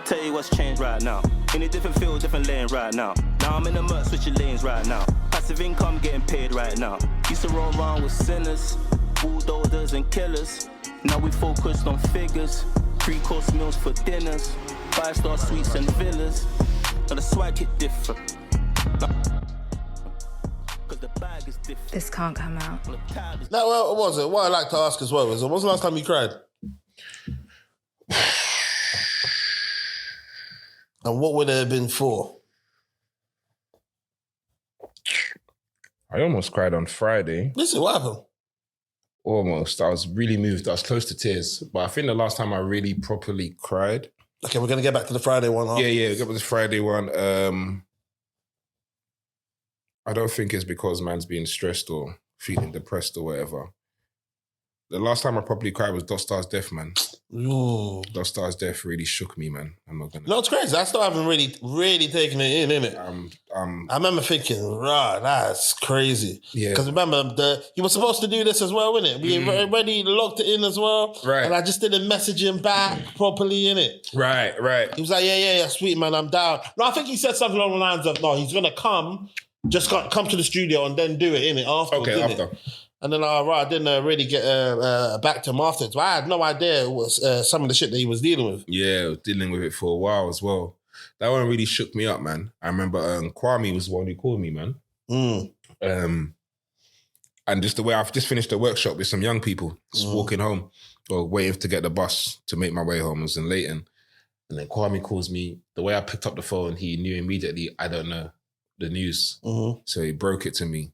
Tell you what's changed right now. In a different field, different lane right now. Now I'm in Immerse, switching lanes right now. Passive income getting paid right now. Used to roll around with sinners, bulldozers and killers. Now we focused on figures. 3-course meals for dinners. 5-star suites and villas. Now the swag hit different. Cause the bag is different. This can't come out. Now, what was it? What I'd like to ask as well is, when was the last time you cried? And what would it have been for? I almost cried on Friday. Listen, what happened? Almost. I was really moved. I was close to tears. But I think the last time I really properly cried. Okay, we're going to get back to the Friday one. Huh? Yeah, we'll get back to the Friday one. I don't think it's because man's being stressed or feeling depressed or whatever. The last time I properly cried was Dotstar's death, man. Ooh. Dotstar's death really shook me, man. I'm not gonna. No, it's crazy. I still haven't really taken it in, innit? I remember thinking, right, that's crazy. Yeah. Because remember, he was supposed to do this as well, innit? We already locked it in as well. Right. And I just didn't message him back properly, innit? Right. He was like, yeah, sweet, man, I'm down. No, I think he said something along the lines of, no, he's going to come to the studio and then do it, innit? Okay, after. And then, I didn't really get back to him afterwards. But I had no idea it was some of the shit that he was dealing with. Yeah, I was dealing with it for a while as well. That one really shook me up, man. I remember Kwame was the one who called me, man. And just the way I've just finished a workshop with some young people, just walking home or waiting to get the bus to make my way home. I was in Leighton. And then Kwame calls me. The way I picked up the phone, he knew immediately, I don't know the news. So he broke it to me.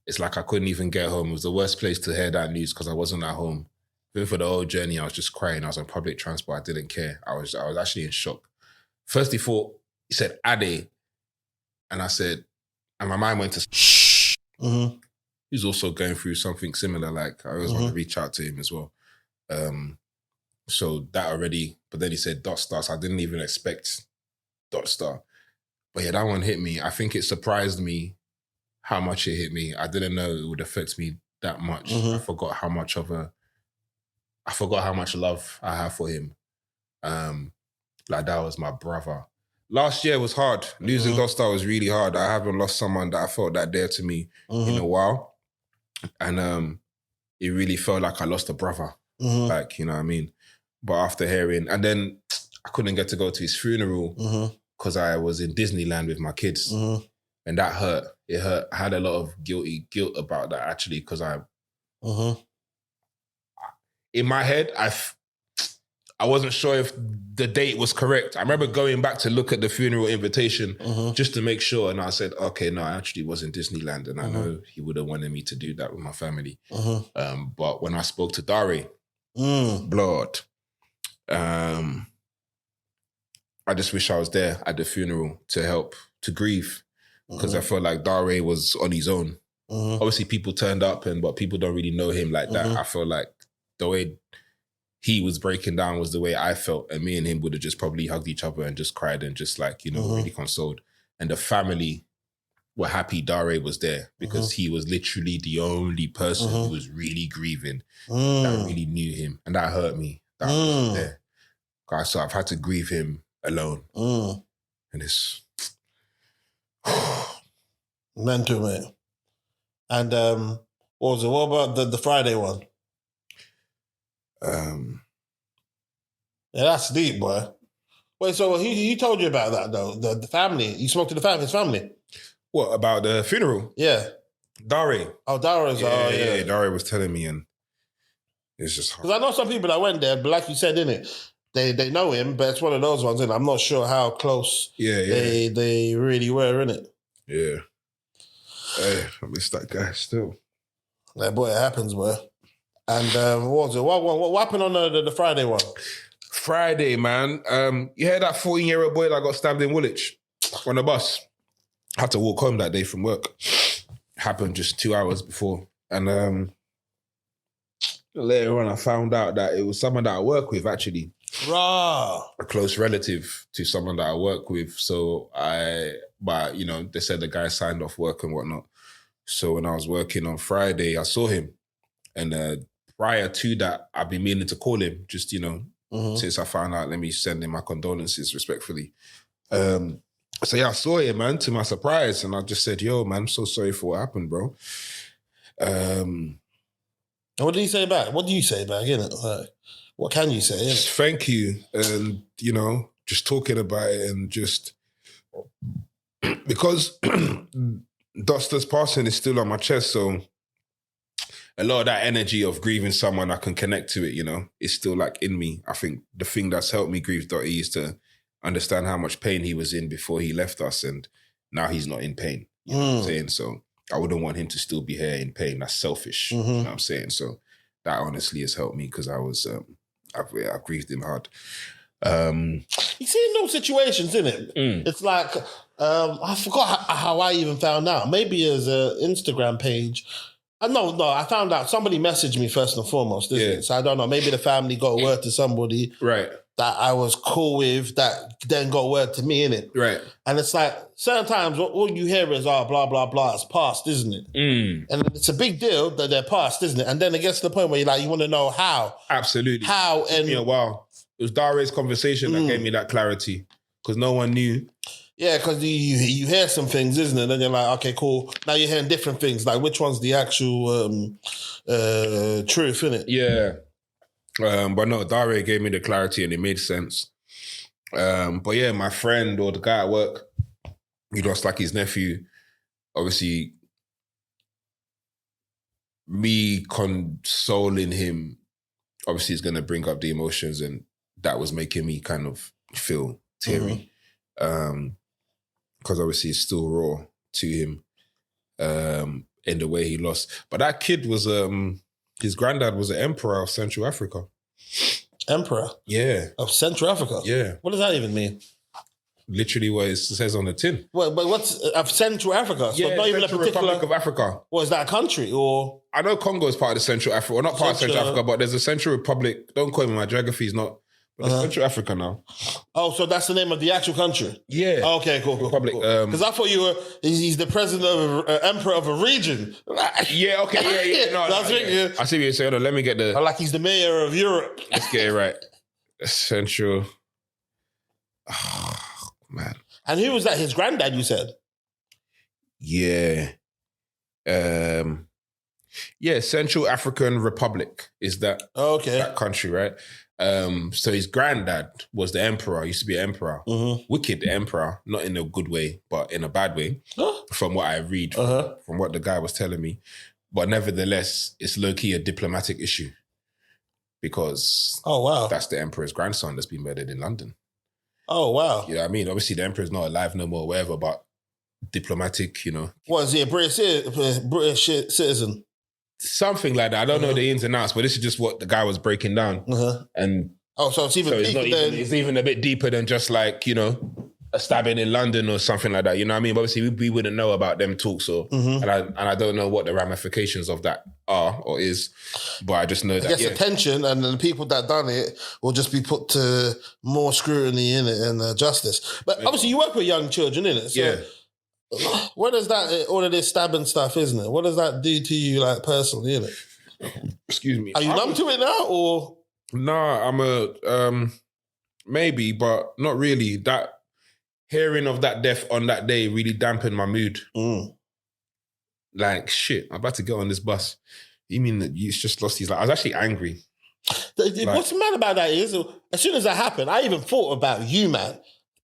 It's like I couldn't even get home. It was the worst place to hear that news because I wasn't at home. Even for the whole journey, I was just crying. I was on public transport. I didn't care. I was actually in shock. First he said, Ade. And I said, and my mind went to shh. He's also going through something similar. Like I always want to reach out to him as well. So that already, but then he said Dotstar. So I didn't even expect Dotstar. But yeah, that one hit me. I think it surprised me how much it hit me. I didn't know it would affect me that much. I forgot how much love I have for him. Like that was my brother. Last year was hard. Losing Dotstar was really hard. I haven't lost someone that I felt that dear to me in a while. And it really felt like I lost a brother. Like, you know what I mean? But after hearing, and then I couldn't get to go to his funeral because I was in Disneyland with my kids. And that hurt. It hurt. I had a lot of guilt about that actually because in my head, I wasn't sure if the date was correct. I remember going back to look at the funeral invitation just to make sure. And I said, okay, no, I actually was in Disneyland and I know he would have wanted me to do that with my family. But when I spoke to Dare, blood, I just wish I was there at the funeral to help, to grieve. Because I felt like Dare was on his own. Obviously, people turned up, but people don't really know him like that. I feel like the way he was breaking down was the way I felt, and me and him would have just probably hugged each other and just cried and just like, really consoled. And the family were happy Dare was there because he was literally the only person who was really grieving that really knew him. And that hurt me. That was there. So I've had to grieve him alone. And it's... Mental, mate. And what was it? What about the Friday one? Yeah, that's deep, boy. Wait, so he told you about that though? The family? You spoke to his family? What, about the funeral? Yeah. Dare. Oh, Dare. Yeah, Dare was telling me and it's just hard. Because I know some people that went there, but like you said, innit? They know him, but it's one of those ones, and I'm not sure how close they really were, innit? Yeah. Hey, I miss that guy still. Like, boy, it happens, boy. And what was it? What happened on the Friday one? Friday, man. You heard that 14-year-old boy that got stabbed in Woolwich on the bus? Had to walk home that day from work. Happened just 2 hours before. And later on, I found out that it was someone that I work with, actually. Rah. A close relative to someone that I work with. So they said the guy signed off work and whatnot. So when I was working on Friday, I saw him. And prior to that, I've been meaning to call him, just, since I found out. Let me send in my condolences respectfully. So yeah, I saw it, man, to my surprise, and I just said, "Yo, man, I'm so sorry for what happened, bro." What did he say back? What do you say back, innit? Like, what can you say, innit? Just thank you, and just talking about it, and just because Dotstar's passing is still on my chest, so a lot of that energy of grieving someone, I can connect to it, it's still like in me. I think the thing that's helped me grieve Dotty is to understand how much pain he was in before he left us, and now he's not in pain. You know what I'm saying? So I wouldn't want him to still be here in pain. That's selfish. You know what I'm saying? So that honestly has helped me because I've grieved him hard. You see in those situations, innit? It's like, I forgot how I even found out. Maybe as an Instagram page. No, I found out somebody messaged me first and foremost, isn't it? So I don't know, maybe the family got word to somebody that I was cool with that then got word to me, innit? Right. And it's like, certain times all you hear is, blah, blah, blah, it's past, isn't it? And it's a big deal that they're past, isn't it? And then it gets to the point where you want to know how. Absolutely. How. And it took me a while. It was Dare's conversation that gave me that clarity because no one knew. Yeah, because you hear some things, isn't it? Then you're like, okay, cool. Now you're hearing different things. Like, which one's the actual truth, innit? Yeah. But no, Dare gave me the clarity and it made sense. But yeah, my friend or the guy at work, he lost like his nephew. Obviously, me consoling him, obviously, is going to bring up the emotions, and that was making me kind of feel teary. Because obviously it's still raw to him in the way he lost. But that kid was, his granddad was an emperor of Central Africa. Emperor? Yeah. Of Central Africa? Yeah. What does that even mean? Literally what it says on the tin. But what's of Central Africa? So Yeah, not even Central a particular Republic of Africa. What, is that a country or? I know Congo is part of the Central Africa, or not part of Central Africa, but there's a Central Republic. Don't quote me, my geography is not. But it's Central Africa now. Oh, so that's the name of the actual country? Yeah. Oh, okay, cool. Republic. Because I thought he's the president of emperor of a region. Yeah, okay, yeah. No, that's it. Yeah. I see what you're saying. Let me get the. Like he's the mayor of Europe. Let's get it right. Central. Oh, man. And who was that? His granddad, you said? Yeah. Yeah, Central African Republic is that. Oh, okay. That country, right? So his granddad was the emperor, used to be an emperor. Wicked emperor, not in a good way, but in a bad way, from what I read, from what the guy was telling me. But nevertheless, it's low-key a diplomatic issue because that's the emperor's grandson that's been murdered in London. Oh, wow. You know what I mean? Obviously, the emperor's not alive no more, whatever, but diplomatic, What, is he a British citizen? Something like that. I don't know the ins and outs, but this is just what the guy was breaking down. And so it's even it's even a bit deeper than just like, a stabbing in London or something like that. You know what I mean? But obviously, we wouldn't know about them talks, and I don't know what the ramifications of that are or is. But I just know that attention, and the people that done it will just be put to more scrutiny in it and justice. But obviously, you work with young children, innit? So what does that, all of this stabbing stuff, isn't it? What does that do to you, like, personally, innit? Excuse me. Are you numb to it now, or? Nah, I'm maybe, but not really. That hearing of that death on that day really dampened my mood. Like, shit, I'm about to get on this bus. You mean that you just lost his life? I was actually angry. What's mad about that is, as soon as that happened, I even thought about you, man.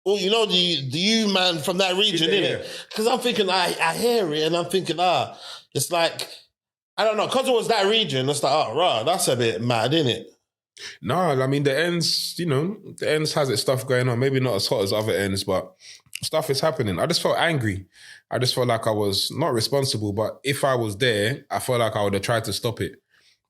Well, the you man from that region, innit? Because I'm thinking, I hear it and I'm thinking, it's like, I don't know, because it was that region, it's like, that's a bit mad, innit? No, I mean, the ends, the ends has its stuff going on. Maybe not as hot as other ends, but stuff is happening. I just felt angry. I just felt like I was not responsible, but if I was there, I felt like I would have tried to stop it.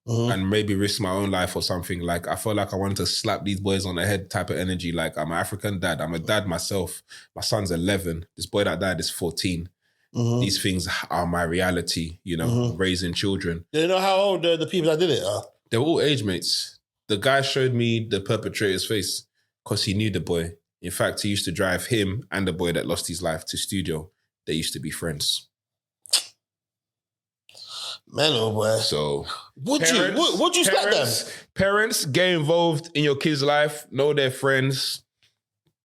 And maybe risk my own life or something. Like, I felt like I wanted to slap these boys on the head type of energy. Like, I'm an African dad. I'm a dad myself. My son's 11. This boy that died is 14. These things are my reality, raising children. Do you know how old the people that did it are? They were all age mates. The guy showed me the perpetrator's face because he knew the boy. In fact, he used to drive him and the boy that lost his life to studio. They used to be friends. Man, oh boy. So Would you slap them? Parents, get involved in your kids' life. Know their friends.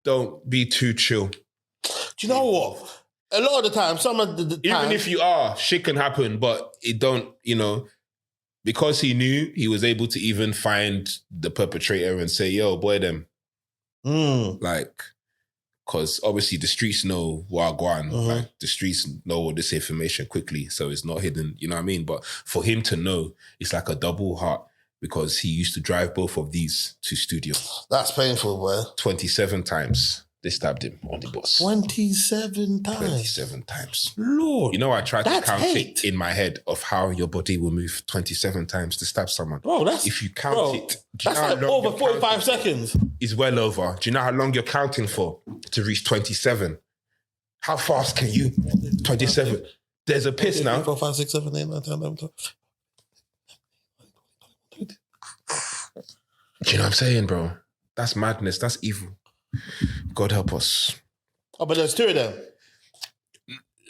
Don't be too chill. Do you know what? A lot of the time, some of the time, even if you are, shit can happen, but it don't, because he knew, he was able to even find the perpetrator and say, yo, boy, them. Like, because obviously the streets know Wagwan. Like, the streets know all this information quickly, so it's not hidden, you know what I mean? But for him to know, it's like a double heart because he used to drive both of these to studio. That's painful, boy. 27 times. They stabbed him on the bus. 27 times? 27 times. Lord. I tried to count hate. it in my head of how your body will move 27 times to stab someone. Bro, if you count it, that's like over 45 seconds. It's well over. Do you know how long you're counting for to reach 27? How fast can you? 27. There's a piss now. 4, 5, 6, 7, 8, 9, 10, 11, 12. Do you know what I'm saying, bro? That's madness. That's evil. God help us. Oh, but there's two of them.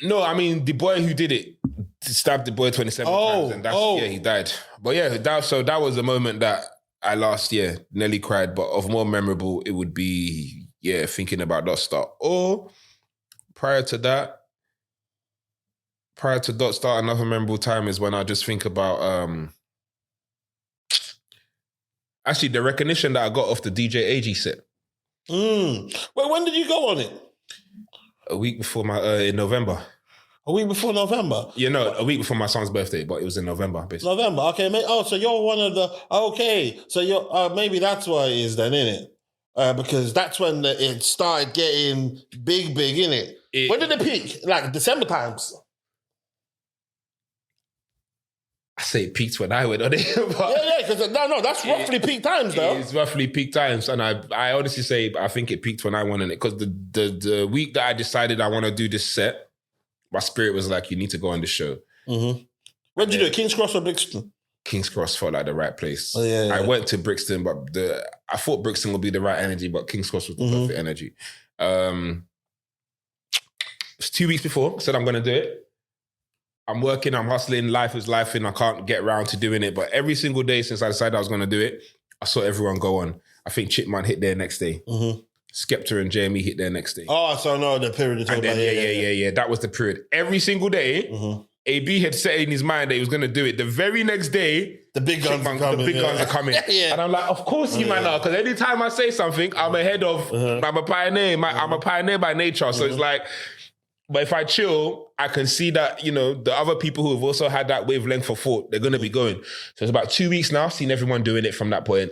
No, I mean, the boy who did it stabbed the boy 27 times. And he died. But yeah, that was the moment that I last year nearly cried. But of more memorable, it would be, thinking about Dotstar. Or prior to Dotstar, another memorable time is when I just think about... actually, the recognition that I got off the DJ AG set. Well, when did you go on it? A week before in November. A week before November? Yeah, no, a week before my son's birthday, but it was in November, basically. November, okay. So you're one of the... Okay, so you're... maybe that's why it is then, innit? Because that's when it started getting big, innit? When did it peak? Like December times? I say it peaked when I went on it. Because that's roughly peak times, though. It's roughly peak times, and I honestly say I think it peaked when I went on it because the week that I decided I want to do this set, my spirit was like, you need to go on the show. Mm-hmm. Where did you do it? King's Cross or Brixton? King's Cross felt like the right place. Oh, yeah. I went to Brixton, but I thought Brixton would be the right energy, but King's Cross was the perfect energy. It was 2 weeks before, I said I'm going to do it. I'm working, I'm hustling, life is life, and I can't get around to doing it. But every single day since I decided I was going to do it, I saw everyone go on. I think Chipman hit there next day. Skepta and Jamie hit there next day. Oh, so no, the period of time. Yeah. That was the period. Every single day, AB had set in his mind that he was going to do it. The very next day, the big guns are coming. And I'm like, of course you might not, because anytime I say something, I'm ahead of, I'm a pioneer. I'm a pioneer by nature. So it's like, but if I chill, I can see that, the other people who have also had that wavelength for thought, they're going to be going. So it's about 2 weeks now, seen everyone doing it from that point.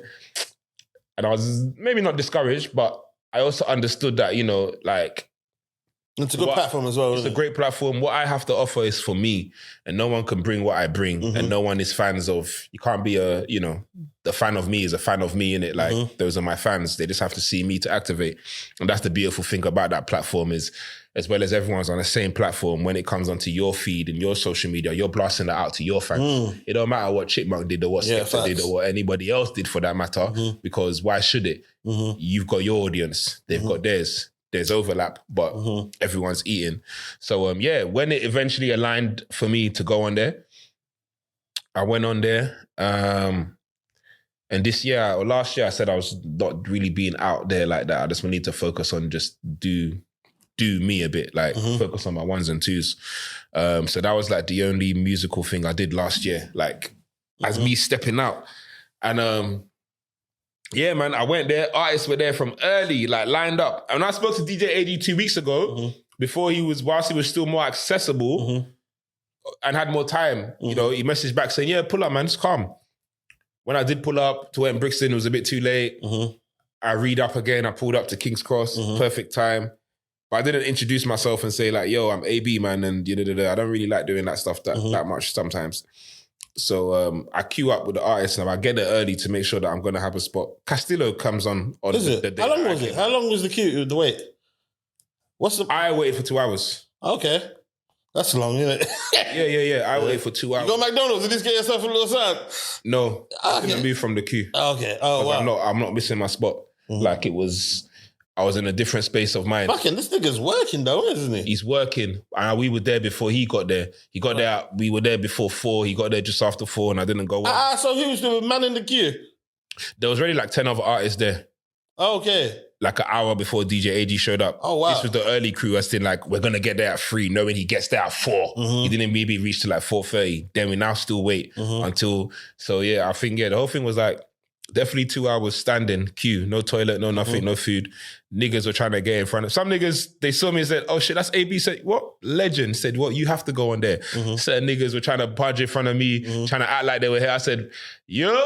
And I was maybe not discouraged, but I also understood that, it's a good platform as well. It's a great platform. What I have to offer is for me, and no one can bring what I bring, and no one is fans of. You can't be the fan of me is a fan of me, innit? Like those are my fans. They just have to see me to activate, and that's the beautiful thing about that platform is, as well as everyone's on the same platform. When it comes onto your feed and your social media, you're blasting that out to your fans. It don't matter what Chipmunk did or what Skepta did or what anybody else did for that matter, because why should it? You've got your audience, they've got theirs. There's overlap, but everyone's eating. So, when it eventually aligned for me to go on there, I went on there. And this year or last year, I said I was not really being out there like that. I just need to focus on just do me a bit, like focus on my ones and twos. So that was like the only musical thing I did last year, like as me stepping out. And yeah, man, I went there. Artists were there from early, like lined up. And I spoke to DJ AD 2 weeks ago, whilst he was still more accessible and had more time, he messaged back saying, yeah, pull up, man, just come. When I did pull up to where in Brixton, it was a bit too late. I read up again. I pulled up to King's Cross, perfect time. But I didn't introduce myself and say like, yo, I'm AB, man, and I don't really like doing that stuff that much sometimes. So I queue up with the artist and I get there early to make sure that I'm going to have a spot. Castillo comes on Is it? The day. How long was it? How long was the queue, the wait? I waited for 2 hours. Okay. That's long, isn't it? Yeah. I waited for 2 hours. You go to McDonald's and just get yourself a little something? No. I didn't move from the queue. Okay. Oh, wow. I'm not missing my spot. Like it was... I was in a different space of mind. Fucking, this nigga's working though, isn't he? He's working. We were there before he got there. He got there, we were there before 4. He got there just after 4 and I didn't go on. So who was the man in the queue? There was already like 10 other artists there. Okay. Like an hour before DJ AG showed up. Oh, wow. This was the early crew. I still like, we're going to get there at 3, knowing he gets there at 4. He didn't maybe reach to like 4:30. Then we now still wait until... So yeah, I think, the whole thing was like, definitely 2 hours standing, queue, no toilet, no nothing, no food. Niggas were trying to get in front of... Some niggas, they saw me and said, oh shit, that's AB. Said, what? Legend. Said, what? You have to go on there. Certain niggas were trying to budge in front of me, trying to act like they were here. I said, yo...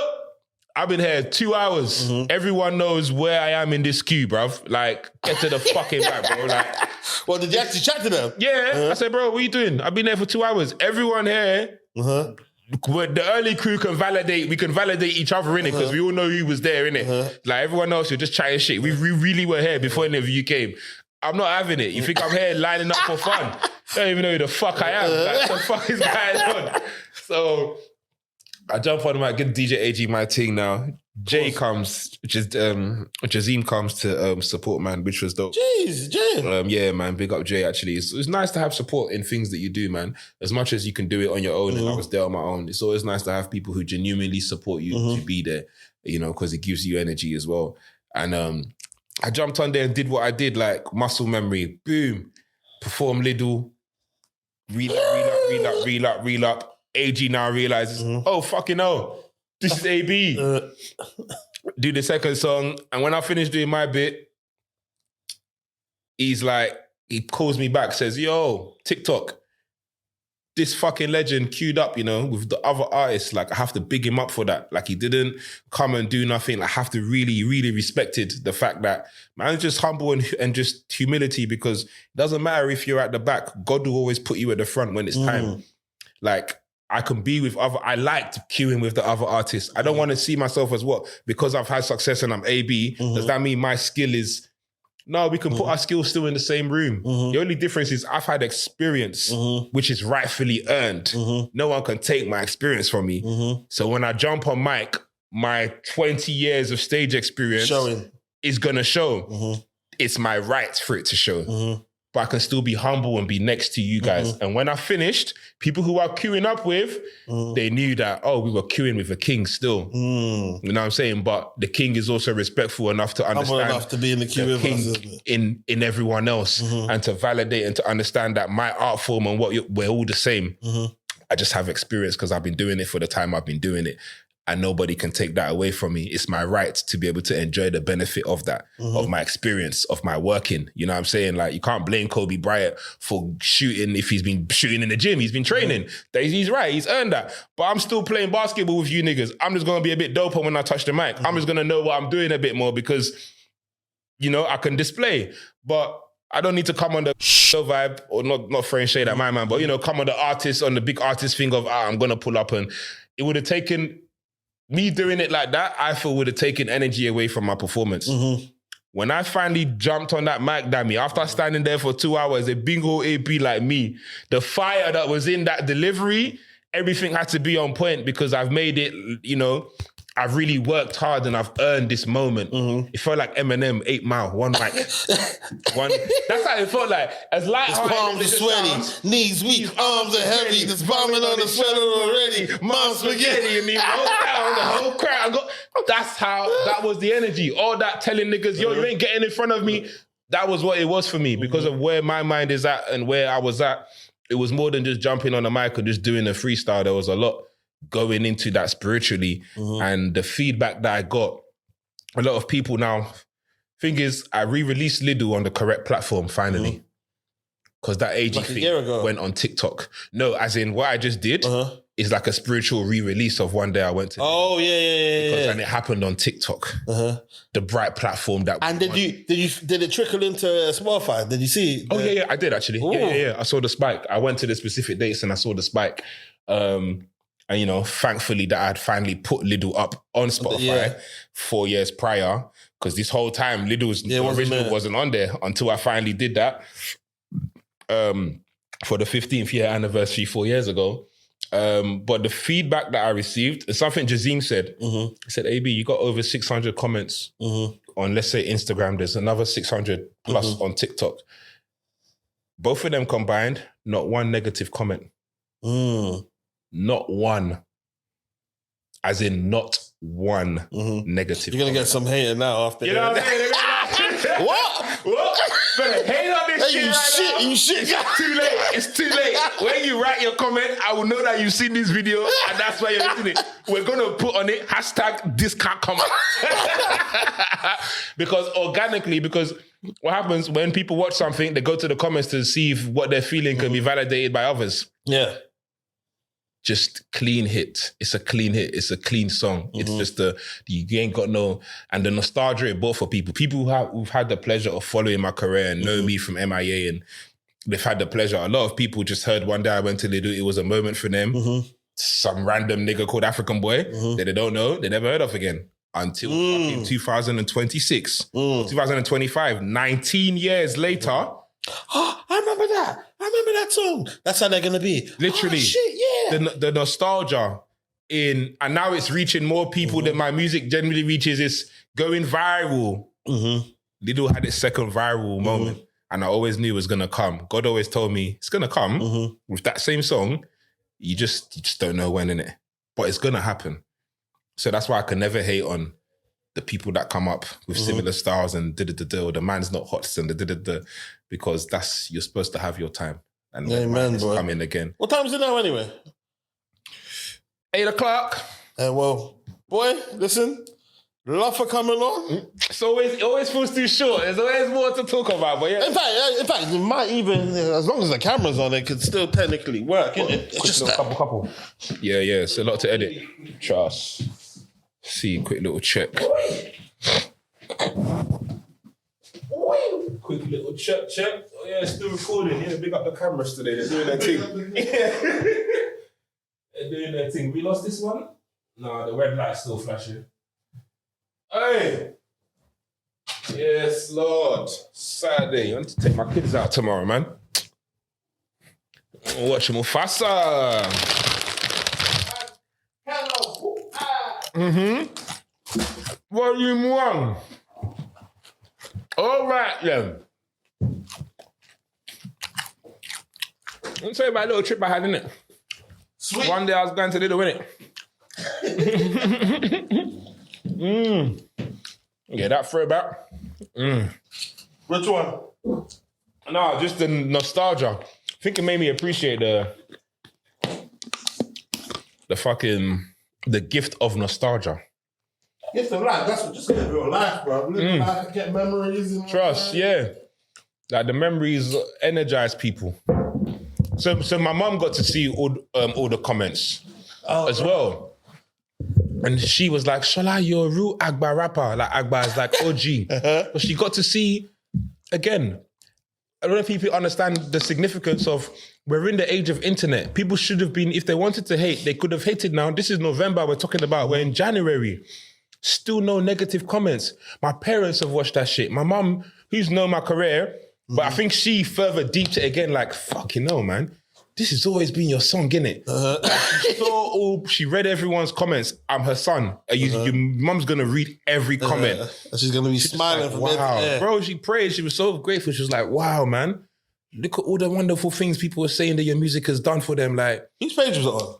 I've been here 2 hours. Everyone knows where I am in this queue, bruv. Like, get to the fucking back, bro. Like, well, did you actually chat to them? Yeah. I said, bro, what are you doing? I've been there for 2 hours. Everyone here, the early crew can validate. We can validate each other in it because we all know who was there in it. Like everyone else, you're just chatting shit. We really were here before any of you came. I'm not having it. You think I'm here lining up for fun? I don't even know who the fuck I am. Like, what the fuck is going on? So... I jump on my good DJ AG, my thing now. Jay comes, which is Jazim comes to support, man, which was dope. Jeez, Jay. Yeah, man, big up Jay. Actually, it's nice to have support in things that you do, man. As much as you can do it on your own, and I was there on my own. It's always nice to have people who genuinely support you to be there, you know, because it gives you energy as well. And I jumped on there and did what I did, like muscle memory, boom, perform little, reel up. AG now realizes, oh, fucking hell, this is AB. Do the second song. And when I finish doing my bit, he calls me back, says, yo, TikTok, this fucking legend queued up, you know, with the other artists. Like, I have to big him up for that. Like, he didn't come and do nothing. I have to really, really respected the fact that man is just humble and just humility, because it doesn't matter if you're at the back. God will always put you at the front when it's time. Like, I can be with I liked queuing with the other artists. I don't want to see myself as what? Because I've had success and I'm AB, does that mean my skill is... No, we can put our skills still in the same room. The only difference is I've had experience, which is rightfully earned. No one can take my experience from me. So when I jump on mic, my 20 years of stage experience is going to show. It's my right for it to show. But I can still be humble and be next to you guys. And when I finished, people who I queuing up with, they knew that, oh, we were queuing with a king still. You know what I'm saying? But the king is also respectful enough to understand humble enough to be in the queue with us, in everyone else and to validate and to understand that my art form and we're all the same. I just have experience because I've been doing it for the time I've been doing it. And nobody can take that away from me. It's my right to be able to enjoy the benefit of that, of my experience, of my working. You know what I'm saying? Like, you can't blame Kobe Bryant for shooting if he's been shooting in the gym. He's been training. He's right. He's earned that. But I'm still playing basketball with you niggas. I'm just going to be a bit doper when I touch the mic. I'm just going to know what I'm doing a bit more because, you know, I can display. But I don't need to come on the vibe, or not throwing shade at my man, but, you know, come on the big artist thing of, I'm going to pull up. And it would have taken... Me doing it like that, I feel would have taken energy away from my performance. When I finally jumped on that mic, Dammy, after standing there for 2 hours, a bingo AB like me, the fire that was in that delivery, everything had to be on point because I've made it, you know, I've really worked hard and I've earned this moment. It felt like Eminem, 8 Mile, one mic. That's how it felt like. As light his palms are sweaty, knees weak, arms are heavy, this bombing on the sweater already, mom's spaghetti, and he rolled down the whole crowd. That was the energy. All that telling niggas, yo, you ain't getting in front of me. That was what it was for me because of where my mind is at and where I was at. It was more than just jumping on the mic or just doing a freestyle. There was a lot going into that spiritually, and the feedback that I got, a lot of people now, thing is, I re-released Lidl on the correct platform finally, because that AG like thing went on TikTok. No, as in what I just did is like a spiritual re-release of one day I went to. Oh yeah. And it happened on TikTok, the bright platform that. And did it trickle into Spotify? Did you see? Oh yeah, I did actually. Yeah. I saw the spike. I went to the specific dates and I saw the spike. And, you know, thankfully that I'd finally put Lidl up on Spotify 4 years prior, because this whole time Lidl's original wasn't on there until I finally did that for the 15th year anniversary 4 years ago. But the feedback that I received is something Jazim said. He said, AB, you got over 600 comments on, let's say, Instagram, there's another 600 plus on TikTok. Both of them combined, not one negative comment. Not one. As in, not one negative. You're going to get some hater now after you know what I'm saying? What? Better hate on this shit right now. You shit. It's too late. It's too late. When you write your comment, I will know that you've seen this video and that's why you're listening. We're going to put on it, #this can't come out. Because what happens when people watch something, they go to the comments to see if what they're feeling can be validated by others. Yeah. Just clean hit. It's a clean hit. It's a clean song. It's just you ain't got no, and the nostalgia it brought for people. People who've had the pleasure of following my career and know me from MIA, and they've had the pleasure. A lot of people just heard one day I went to Lido. It was a moment for them. Some random nigga called Afrikan Boy that they don't know, they never heard of again until fucking 2026, 2025, 19 years later. Oh, I remember that song. That's how they're going to be. Literally. Oh, shit, yeah. The nostalgia and now it's reaching more people than my music generally reaches. It's going viral. Lido had its second viral moment and I always knew it was going to come. God always told me it's going to come with that same song. You just don't know when, innit? But it's going to happen. So that's why I can never hate on the people that come up with similar styles and or the man's not hot and because you're supposed to have your time. And Amen, it's bro. coming again. What time is it now anyway? 8 o'clock. Well, boy, listen, love for coming on. It always feels too short. There's always more to talk about, but yeah. In fact, it might even, as long as the camera's on, it could still technically work. It's just that. Couple. Yeah, it's a lot to edit. Trust. See, quick little check. Quick little check. Oh yeah, it's still recording. Yeah, big up the cameras today. They're doing their thing. They're doing their thing. We lost this one? No, the red light's still flashing. Hey! Yes, Lord. Saturday. I need to take my kids out tomorrow, man. I'll watch them all faster. Volume 1. All right, then. Let me tell you about a little trip I had, innit? Sweet. One day I was going to Lido, innit? Yeah, that throwback. Which one? No, just the nostalgia. I think it made me appreciate the gift of nostalgia. Gift of life. That's what just live real life, bro. Live life and get memories. And Trust, yeah. Like the memories energize people. So my mum got to see all the comments as well. And she was like, Shola, you're a real Agba rapper. Like Agba is like OG. But she got to see, again, I don't know if people understand the significance of we're in the age of internet. People should have been, if they wanted to hate, they could have hated now. This is November we're talking about. We're in January. Still no negative comments. My parents have watched that shit. My mum, who's known my career, but I think she further deeped it again, like, fucking hell, man. This has always been your song, innit? She read everyone's comments. I'm her son. Your mum's going to read every comment. She's going to be smiling from wow. Bro, she prayed. She was so grateful. She was like, wow, man. Look at all the wonderful things people were saying that your music has done for them. Like, whose page was it on?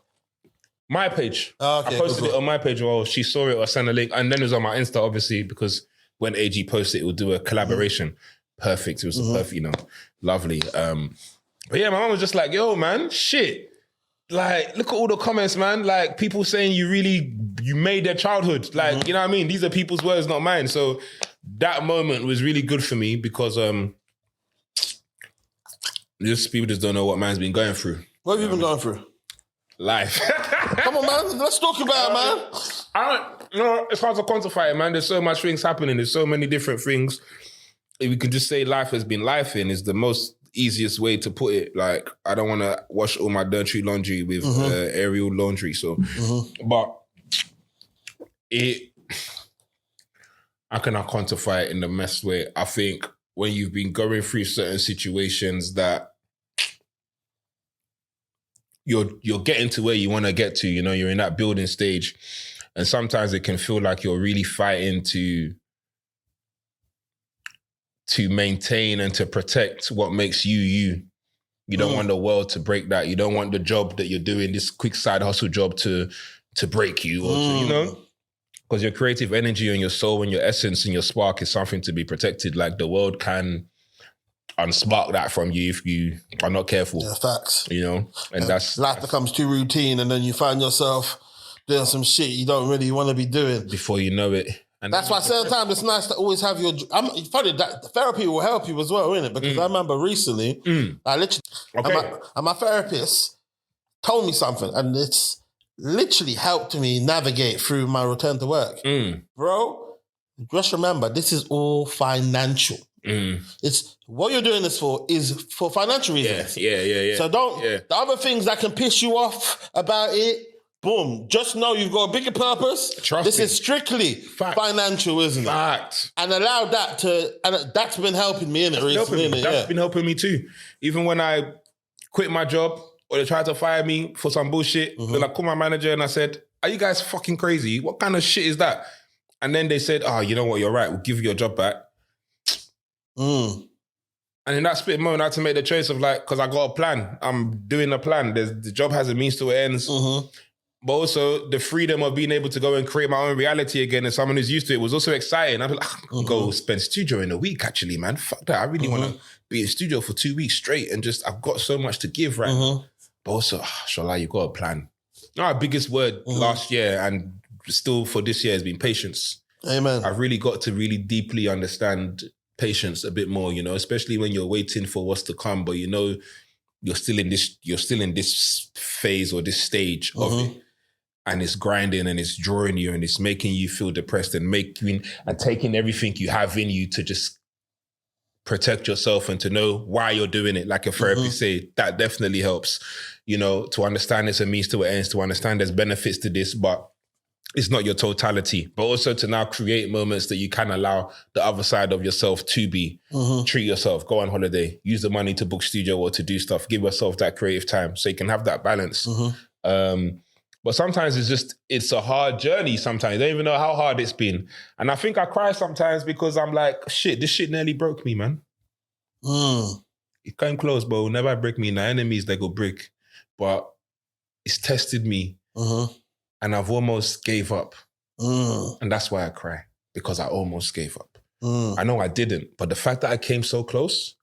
My page. Oh, okay, I posted it on my page. Well, she saw it or sent a link. And then it was on my Insta, obviously, because when AG posted it, we'll do a collaboration. Perfect. It was perfect, lovely. But yeah, my mom was just like, yo, man, shit. Like, look at all the comments, man. Like, people saying you made their childhood. Like, you know what I mean? These are people's words, not mine. So that moment was really good for me because people just don't know what man's been going through. What have you been going through? Life. Come on, man. Let's talk about it, man. It's hard to quantify it, man. There's so much things happening. There's so many different things. If we can just say life has been life in is the most easiest way to put it. Like, I don't want to wash all my dirty laundry with aerial laundry. So, but I cannot quantify it in the best way. I think when you've been going through certain situations that you're getting to where you want to get to, you're in that building stage. And sometimes it can feel like you're really fighting to to maintain and to protect what makes you you. You don't want the world to break that. You don't want the job that you're doing, this quick side hustle job to break you, or to, you know, because your creative energy and your soul and your essence and your spark is something to be protected. Like the world can unspark that from you if you are not careful. Yeah, facts. You know, and life becomes too routine, and then you find yourself doing some shit you don't really want to be doing before you know it. And that's why certain times it's nice to always have your... It's funny that therapy will help you as well, innit? Because I remember recently, I literally... And my therapist told me something, and it's literally helped me navigate through my return to work. Bro, just remember, this is all financial. It's what you're doing this for is for financial reasons. Yeah. So don't... The other things that can piss you off about it, boom. Just know you've got a bigger purpose. This is strictly financial, isn't it? And allow that to... And that's been helping me, innit, recently. That's been helping me too. Even when I quit my job or they tried to fire me for some bullshit, then I called my manager and I said, are you guys fucking crazy? What kind of shit is that? And then they said, oh, you know what? You're right. We'll give you your job back. And in that split moment, I had to make the choice of like, because I got a plan. I'm doing a plan. The job has a means to an ends. But also the freedom of being able to go and create my own reality again as someone who's used to it was also exciting. I'd be like, I can go spend studio in a week actually, man. Fuck that. I really want to be in studio for 2 weeks straight and just, I've got so much to give right now. But also, Shalai, you got a plan. Our biggest word last year and still for this year has been patience. Amen. I've really got to really deeply understand patience a bit more, you know, especially when you're waiting for what's to come, but you know, you're still in this phase or this stage of it. And it's grinding and it's drawing you and it's making you feel depressed and taking everything you have in you to just protect yourself and to know why you're doing it. Like a therapist say, that definitely helps, you know, to understand it's a means to an end, to understand there's benefits to this, but it's not your totality. But also to now create moments that you can allow the other side of yourself to be. Treat yourself, go on holiday, use the money to book studio or to do stuff, give yourself that creative time so you can have that balance. But sometimes it's a hard journey sometimes. I don't even know how hard it's been. And I think I cry sometimes because I'm like, shit, this shit nearly broke me, man. It came close, but it will never break me. My enemies, they go break. But it's tested me. And I've almost gave up. And that's why I cry. Because I almost gave up. I know I didn't. But the fact that I came so close,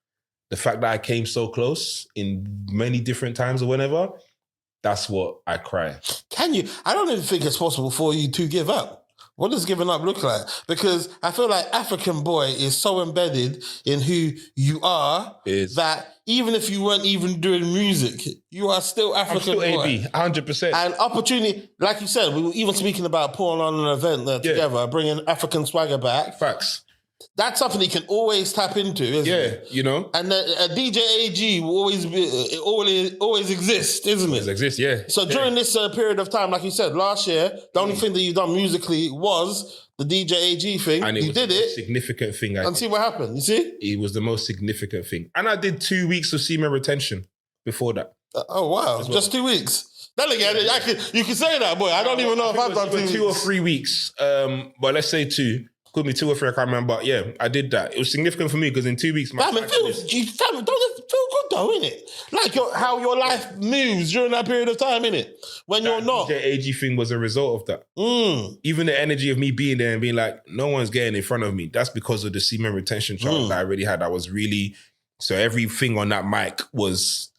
in many different times or whenever, that's what I cry. Can you? I don't even think it's possible for you to give up. What does giving up look like? Because I feel like Afrikan Boy is so embedded in who you are that even if you weren't even doing music, you are still Afrikan Boy. AB, 100%. And opportunity, like you said, we were even speaking about putting on an event together, bringing African swagger back. Facts. That's something you can always tap into, isn't it? You know. And a DJ AG will always exist, isn't it? Always exist, yeah. So during this period of time, like you said, last year, the only thing that you've done musically was the DJ AG thing. And you did it. Significant thing. And see what happened, you see? It was the most significant thing. And I did 2 weeks of semen retention before that. Oh, wow. Well. Just 2 weeks. Then again, you can say that, boy. I don't even know if I've done 2 weeks. 2 or 3 weeks. But let's say 2. Could be 2 or 3, I can't remember. But yeah, I did that. It was significant for me because in 2 weeks... Don't it feel good though, innit? Like how your life moves during that period of time, innit? When you're not. The AG thing was a result of that. Even the energy of me being there and being like, no one's getting in front of me. That's because of the semen retention charge that I already had. I was really... So everything on that mic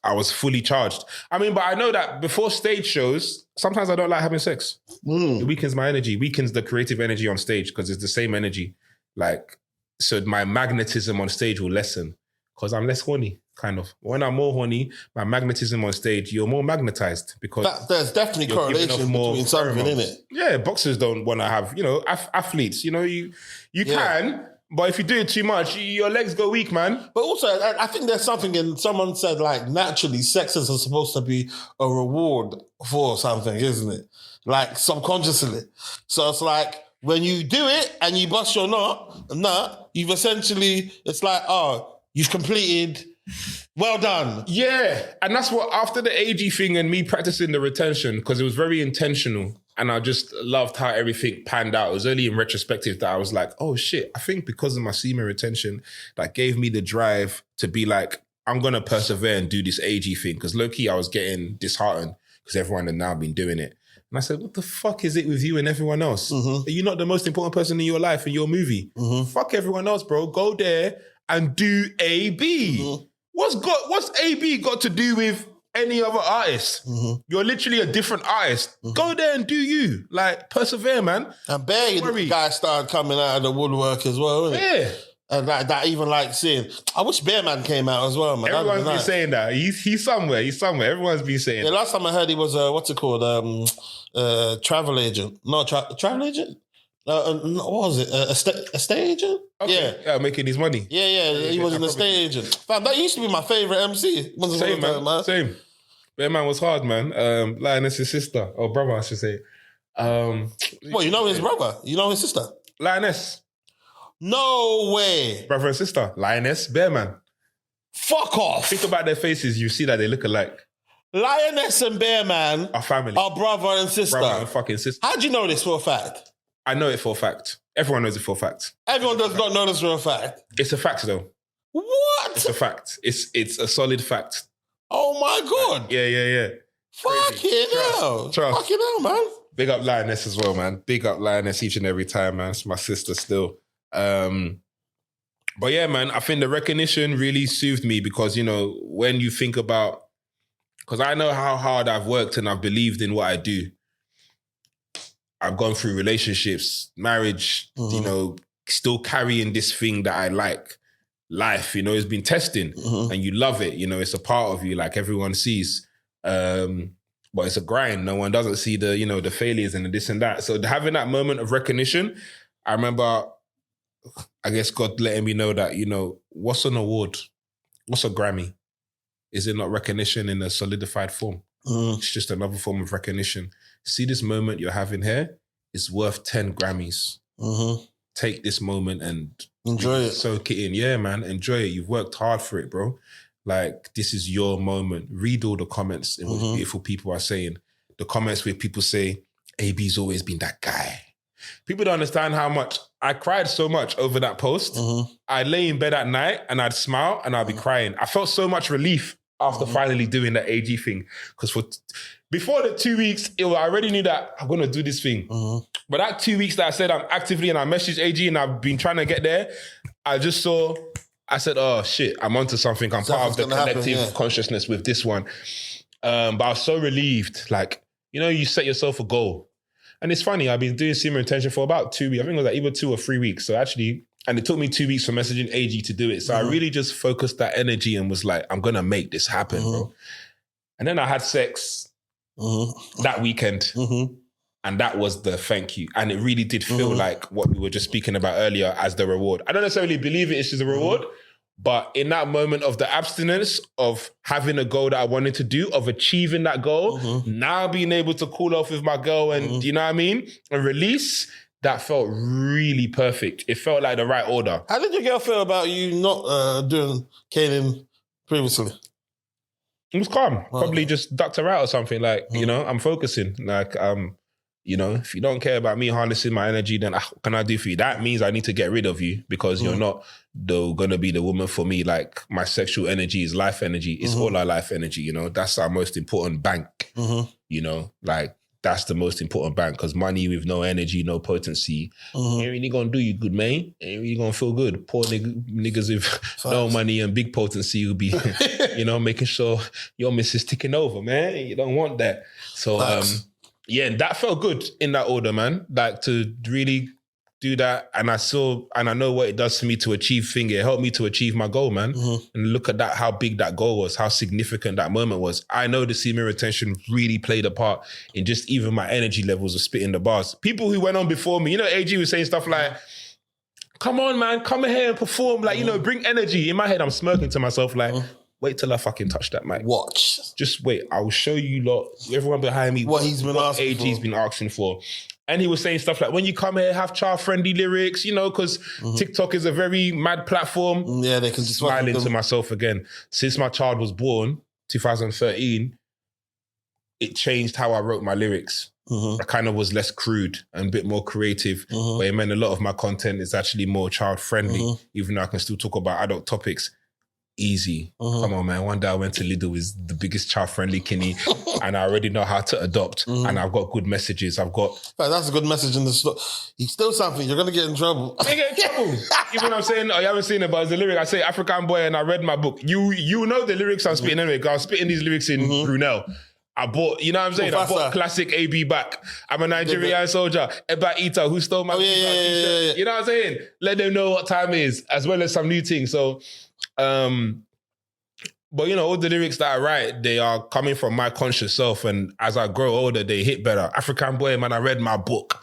I was fully charged. I mean, but I know that before stage shows, sometimes I don't like having sex. It weakens my energy, weakens the creative energy on stage because it's the same energy. Like, so my magnetism on stage will lessen because I'm less horny, kind of. When I'm more horny, my magnetism on stage, you're more magnetized because... There's definitely correlation between something, innit? Yeah, boxers don't want to have, athletes, you can... But if you do it too much, your legs go weak, man. But also, I think there's something someone said, like, naturally, sex is supposed to be a reward for something, isn't it? Like, subconsciously. So it's like, when you do it and you bust your nut, you've essentially, it's like, oh, you've completed, well done. Yeah. And that's what, after the AG thing and me practicing the retention, because it was very intentional. And I just loved how everything panned out. It was only in retrospective that I was like, oh shit, I think because of my semen retention, that gave me the drive to be like, I'm going to persevere and do this AG thing. Because low-key, I was getting disheartened because everyone had now been doing it. And I said, what the fuck is it with you and everyone else? Are you not the most important person in your life, in your movie? Fuck everyone else, bro. Go there and do AB. What's AB got to do with any other artist? You're literally a different artist. Go there and do you. Like, persevere, man. And the guy started coming out of the woodwork as well, isn't it? Yeah. And that even like saying, I wish Bearman came out as well, man. Everyone's been saying that. He's somewhere. Everyone's been saying that. Last time I heard he was, what's it called? Travel agent. No, travel agent? What was it? Estate agent? Okay. Yeah, making his money. Yeah, he was an estate agent. Fam, that used to be my favourite MC. Same, man. Same. Bearman was hard, man. Lioness's sister, or brother, I should say. Well, you know his brother? You know his sister? Lioness. No way. Brother and sister. Lioness, Bearman. Fuck off. Think about their faces, you see that they look alike. Lioness and Bearman are family. Are brother and sister. Brother and fucking sister. How do you know this for a fact? I know it for a fact. Everyone knows it for a fact. Everyone does not know this for a fact. It's a fact, though. What? It's a fact. It's a solid fact. Oh my God. Yeah. Fucking hell. Trust. Fucking hell, man. Big up Lioness as well, man. Big up Lioness each and every time, man. It's my sister still. But yeah, man, I think the recognition really soothed me because, you know, when you think about, because I know how hard I've worked and I've believed in what I do. I've gone through relationships, marriage, you know, still carrying this thing that I like. Life, you know, it's been testing and you love it. You know, it's a part of you like everyone sees. But it's a grind. No one doesn't see the, you know, the failures and the this and that. So having that moment of recognition, I remember, I guess God letting me know that, you know, what's an award? What's a Grammy? Is it not recognition in a solidified form? It's just another form of recognition. See this moment you're having here is worth 10 Grammys. Take this moment and enjoy it. Soak it in. Yeah, man. Enjoy it. You've worked hard for it, bro. Like, this is your moment. Read all the comments in which beautiful people are saying. The comments where people say, AB's always been that guy. People don't understand how much I cried so much over that post. I'd lay in bed at night and I'd smile and I'd be crying. I felt so much relief after finally doing that AG thing. Because before the 2 weeks, I already knew that I'm going to do this thing. But that 2 weeks that I said I'm actively and I messaged AG and I've been trying to get there, I said, oh shit, I'm onto something. I'm part of the collective consciousness with this one. But I was so relieved. Like, you know, you set yourself a goal. And it's funny, I've been doing semen retention for about 2 weeks. I think it was like either 2 or 3 weeks. So actually, and it took me 2 weeks for messaging AG to do it. So I really just focused that energy and was like, I'm going to make this happen, bro. And then I had sex that weekend. And that was the thank you. And it really did feel like what we were just speaking about earlier as the reward. I don't necessarily believe it's just a reward, but in that moment of the abstinence of having a goal that I wanted to do, of achieving that goal, now being able to cool off with my girl and, you know what I mean? And release, that felt really perfect. It felt like the right order. How did your girl feel about you not doing caning previously? It was calm. Probably just ducked her out or something. Like, you know, I'm focusing. Like, you know, if you don't care about me harnessing my energy, then what can I do for you? That means I need to get rid of you because you're not going to be the woman for me. Like, my sexual energy is life energy. It's all our life energy, you know. That's our most important bank, you know. Like, that's the most important bank because money with no energy, no potency, ain't really going to do you good, man. Ain't really going to feel good. Poor niggas with no money and big potency will be, you know, making sure your missus ticking over, man. You don't want that. So, yeah, that felt good in that order, man. Like, to really do that. And I know what it does to me to achieve thing. It helped me to achieve my goal, man. And look at that, how big that goal was, how significant that moment was. I know the semen retention really played a part in just even my energy levels of spitting the bars. People who went on before me, you know, AG was saying stuff like, come on, man, come here and perform. Like, you know, bring energy. In my head, I'm smirking to myself like, wait till I fucking touch that mic. Watch. Just wait. I will show you lot, everyone behind me, what he's been asking AG's been asking for. And he was saying stuff like, when you come here, have child-friendly lyrics, you know, because TikTok is a very mad platform. Yeah, they can just smiling to myself again. Since my child was born, 2013, it changed how I wrote my lyrics. I kind of was less crude and a bit more creative, but it meant a lot of my content is actually more child friendly, even though I can still talk about adult topics. Easy. Come on, man. One day I went to Lidl with the biggest child-friendly kinney and I already know how to adopt and I've got good messages. That's a good message in the store. You steal something, you're going to get in trouble. I get in trouble. Even when I'm saying, you haven't seen it, but it's the lyric. I say Afrikan Boy and I read my book. You know the lyrics I'm spitting anyway, because I was spitting these lyrics in Brunel. I bought, you know what I'm saying? I bought classic AB back. I'm a Nigerian soldier. Eba Ita, who stole my yeah. You know what I'm saying? Let them know what time it is, as well as some new things. So, but you know, all the lyrics that I write, they are coming from my conscious self. And as I grow older, they hit better. Afrikan Boy, man, I read my book.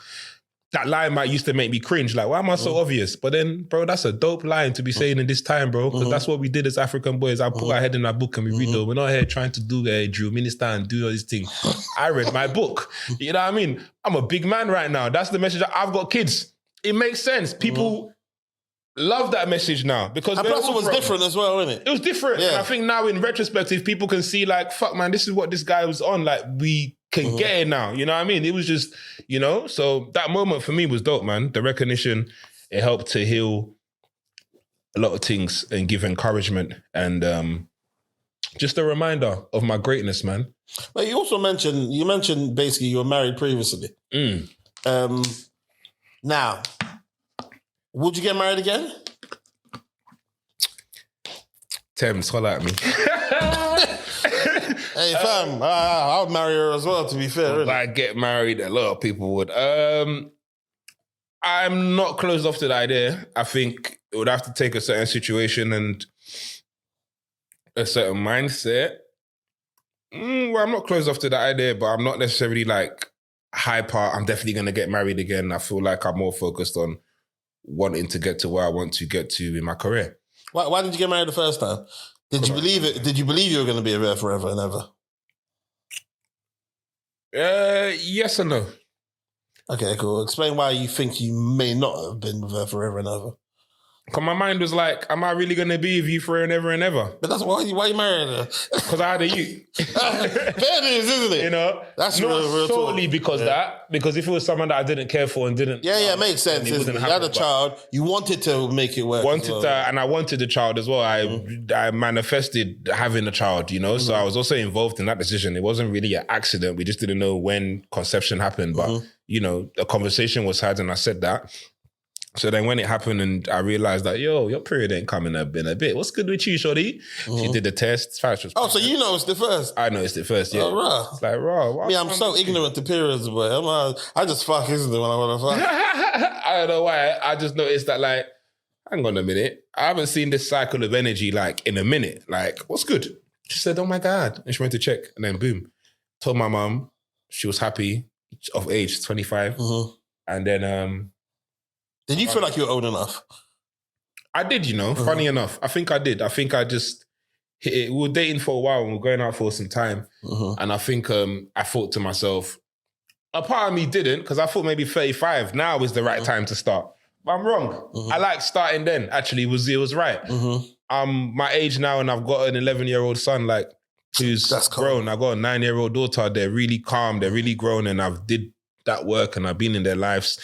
That line might used to make me cringe. Like, why am I so obvious? But then, bro, that's a dope line to be saying in this time, bro. Because that's what we did as African boys. I put our head in our book and we read it. We're not here trying to do a drill minister and do all these things. I read my book. You know what I mean? I'm a big man right now. That's the message. I've got kids. It makes sense. People love that message now. Because and plus it was different as well, wasn't it? It was different. Yeah. And I think now in retrospective, people can see like, fuck, man, this is what this guy was on. Like, we can get it now. You know what I mean? It was just, you know, so that moment for me was dope, man. The recognition, it helped to heal a lot of things and give encouragement and just a reminder of my greatness, man. But you also mentioned basically you were married previously. Now, would you get married again? Thames, holla at me. Hey, fam, I would marry her as well, to be fair. If I get married, a lot of people would. I'm not closed off to the idea. I think it would have to take a certain situation and a certain mindset. Well, I'm not closed off to the idea, but I'm not necessarily like hyper. I'm definitely going to get married again. I feel like I'm more focused on wanting to get to where I want to get to in my career. Why did you get married the first time? Did you believe it? Did you believe you were going to be there forever and ever? Yes and no. Okay, cool. Explain why you think you may not have been with her forever and ever. Because my mind was like, am I really going to be with you forever and ever and ever? But that's why you married her. Because I had a you. Fair news, isn't it? You know? That's not real solely because that. Because if it was someone that I didn't care for and didn't... Yeah, it makes sense. You had a child. You wanted to make it work. And I wanted the child as well. I manifested having a child, you know? So I was also involved in that decision. It wasn't really an accident. We just didn't know when conception happened. But, you know, a conversation was had and I said that. So then when it happened and I realized that, your period ain't coming up in a bit. What's good with you, shorty? She did the test. So you noticed it first? I noticed it first, yeah. Oh, right. It's like, raw. I'm so ignorant to periods, boy. I just fuck, isn't it, when I want to fuck? I don't know why. I just noticed that, like, hang on a minute. I haven't seen this cycle of energy, like, in a minute. Like, what's good? She said, oh my God. And she went to check. And then boom. Told my mum. She was happy. Of age, 25. And then... Did you feel like you were old enough? I did, you know, funny enough. I think I did. I think I just hit it. We were dating for a while and we were going out for some time. And I think I thought to myself, a part of me didn't, because I thought maybe 35 now is the right time to start. But I'm wrong. I like starting then. Actually, it was right. I'm my age now and I've got an 11-year-old son, like, who's grown. I've got a 9-year-old daughter. They're really calm. They're really grown and I've did that work and I've been in their lives.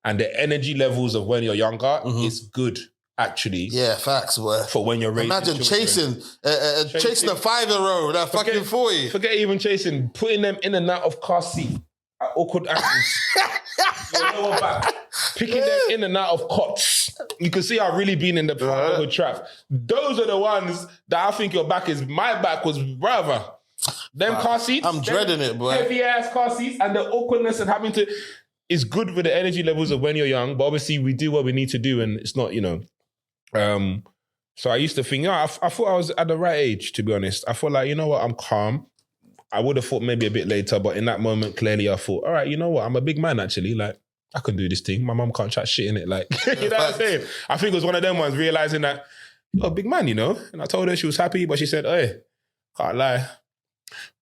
And the energy levels of when you're younger is good, actually. Yeah, facts, boy. For when you're raising Imagine chasing a 5-year-old at fucking 40. Forget even chasing, putting them in and out of car seat at awkward angles. Your lower back. Picking them in and out of cots. You can see I've really been in the parenthood trap. Those are the ones that I think my back was brother. Them car seats. I'm dreading it, boy. Heavy ass car seats and the awkwardness and having to... It's good with the energy levels of when you're young, but obviously we do what we need to do and it's not, you know. So I used to think, I thought I was at the right age, to be honest. I thought like, you know what, I'm calm. I would have thought maybe a bit later, but in that moment, clearly I thought, all right, you know what, I'm a big man actually. Like, I can do this thing. My mum can't chat shit in it. Like, you know what I'm saying? I think it was one of them ones realizing that, you're a big man, you know? And I told her she was happy, but she said, hey, can't lie.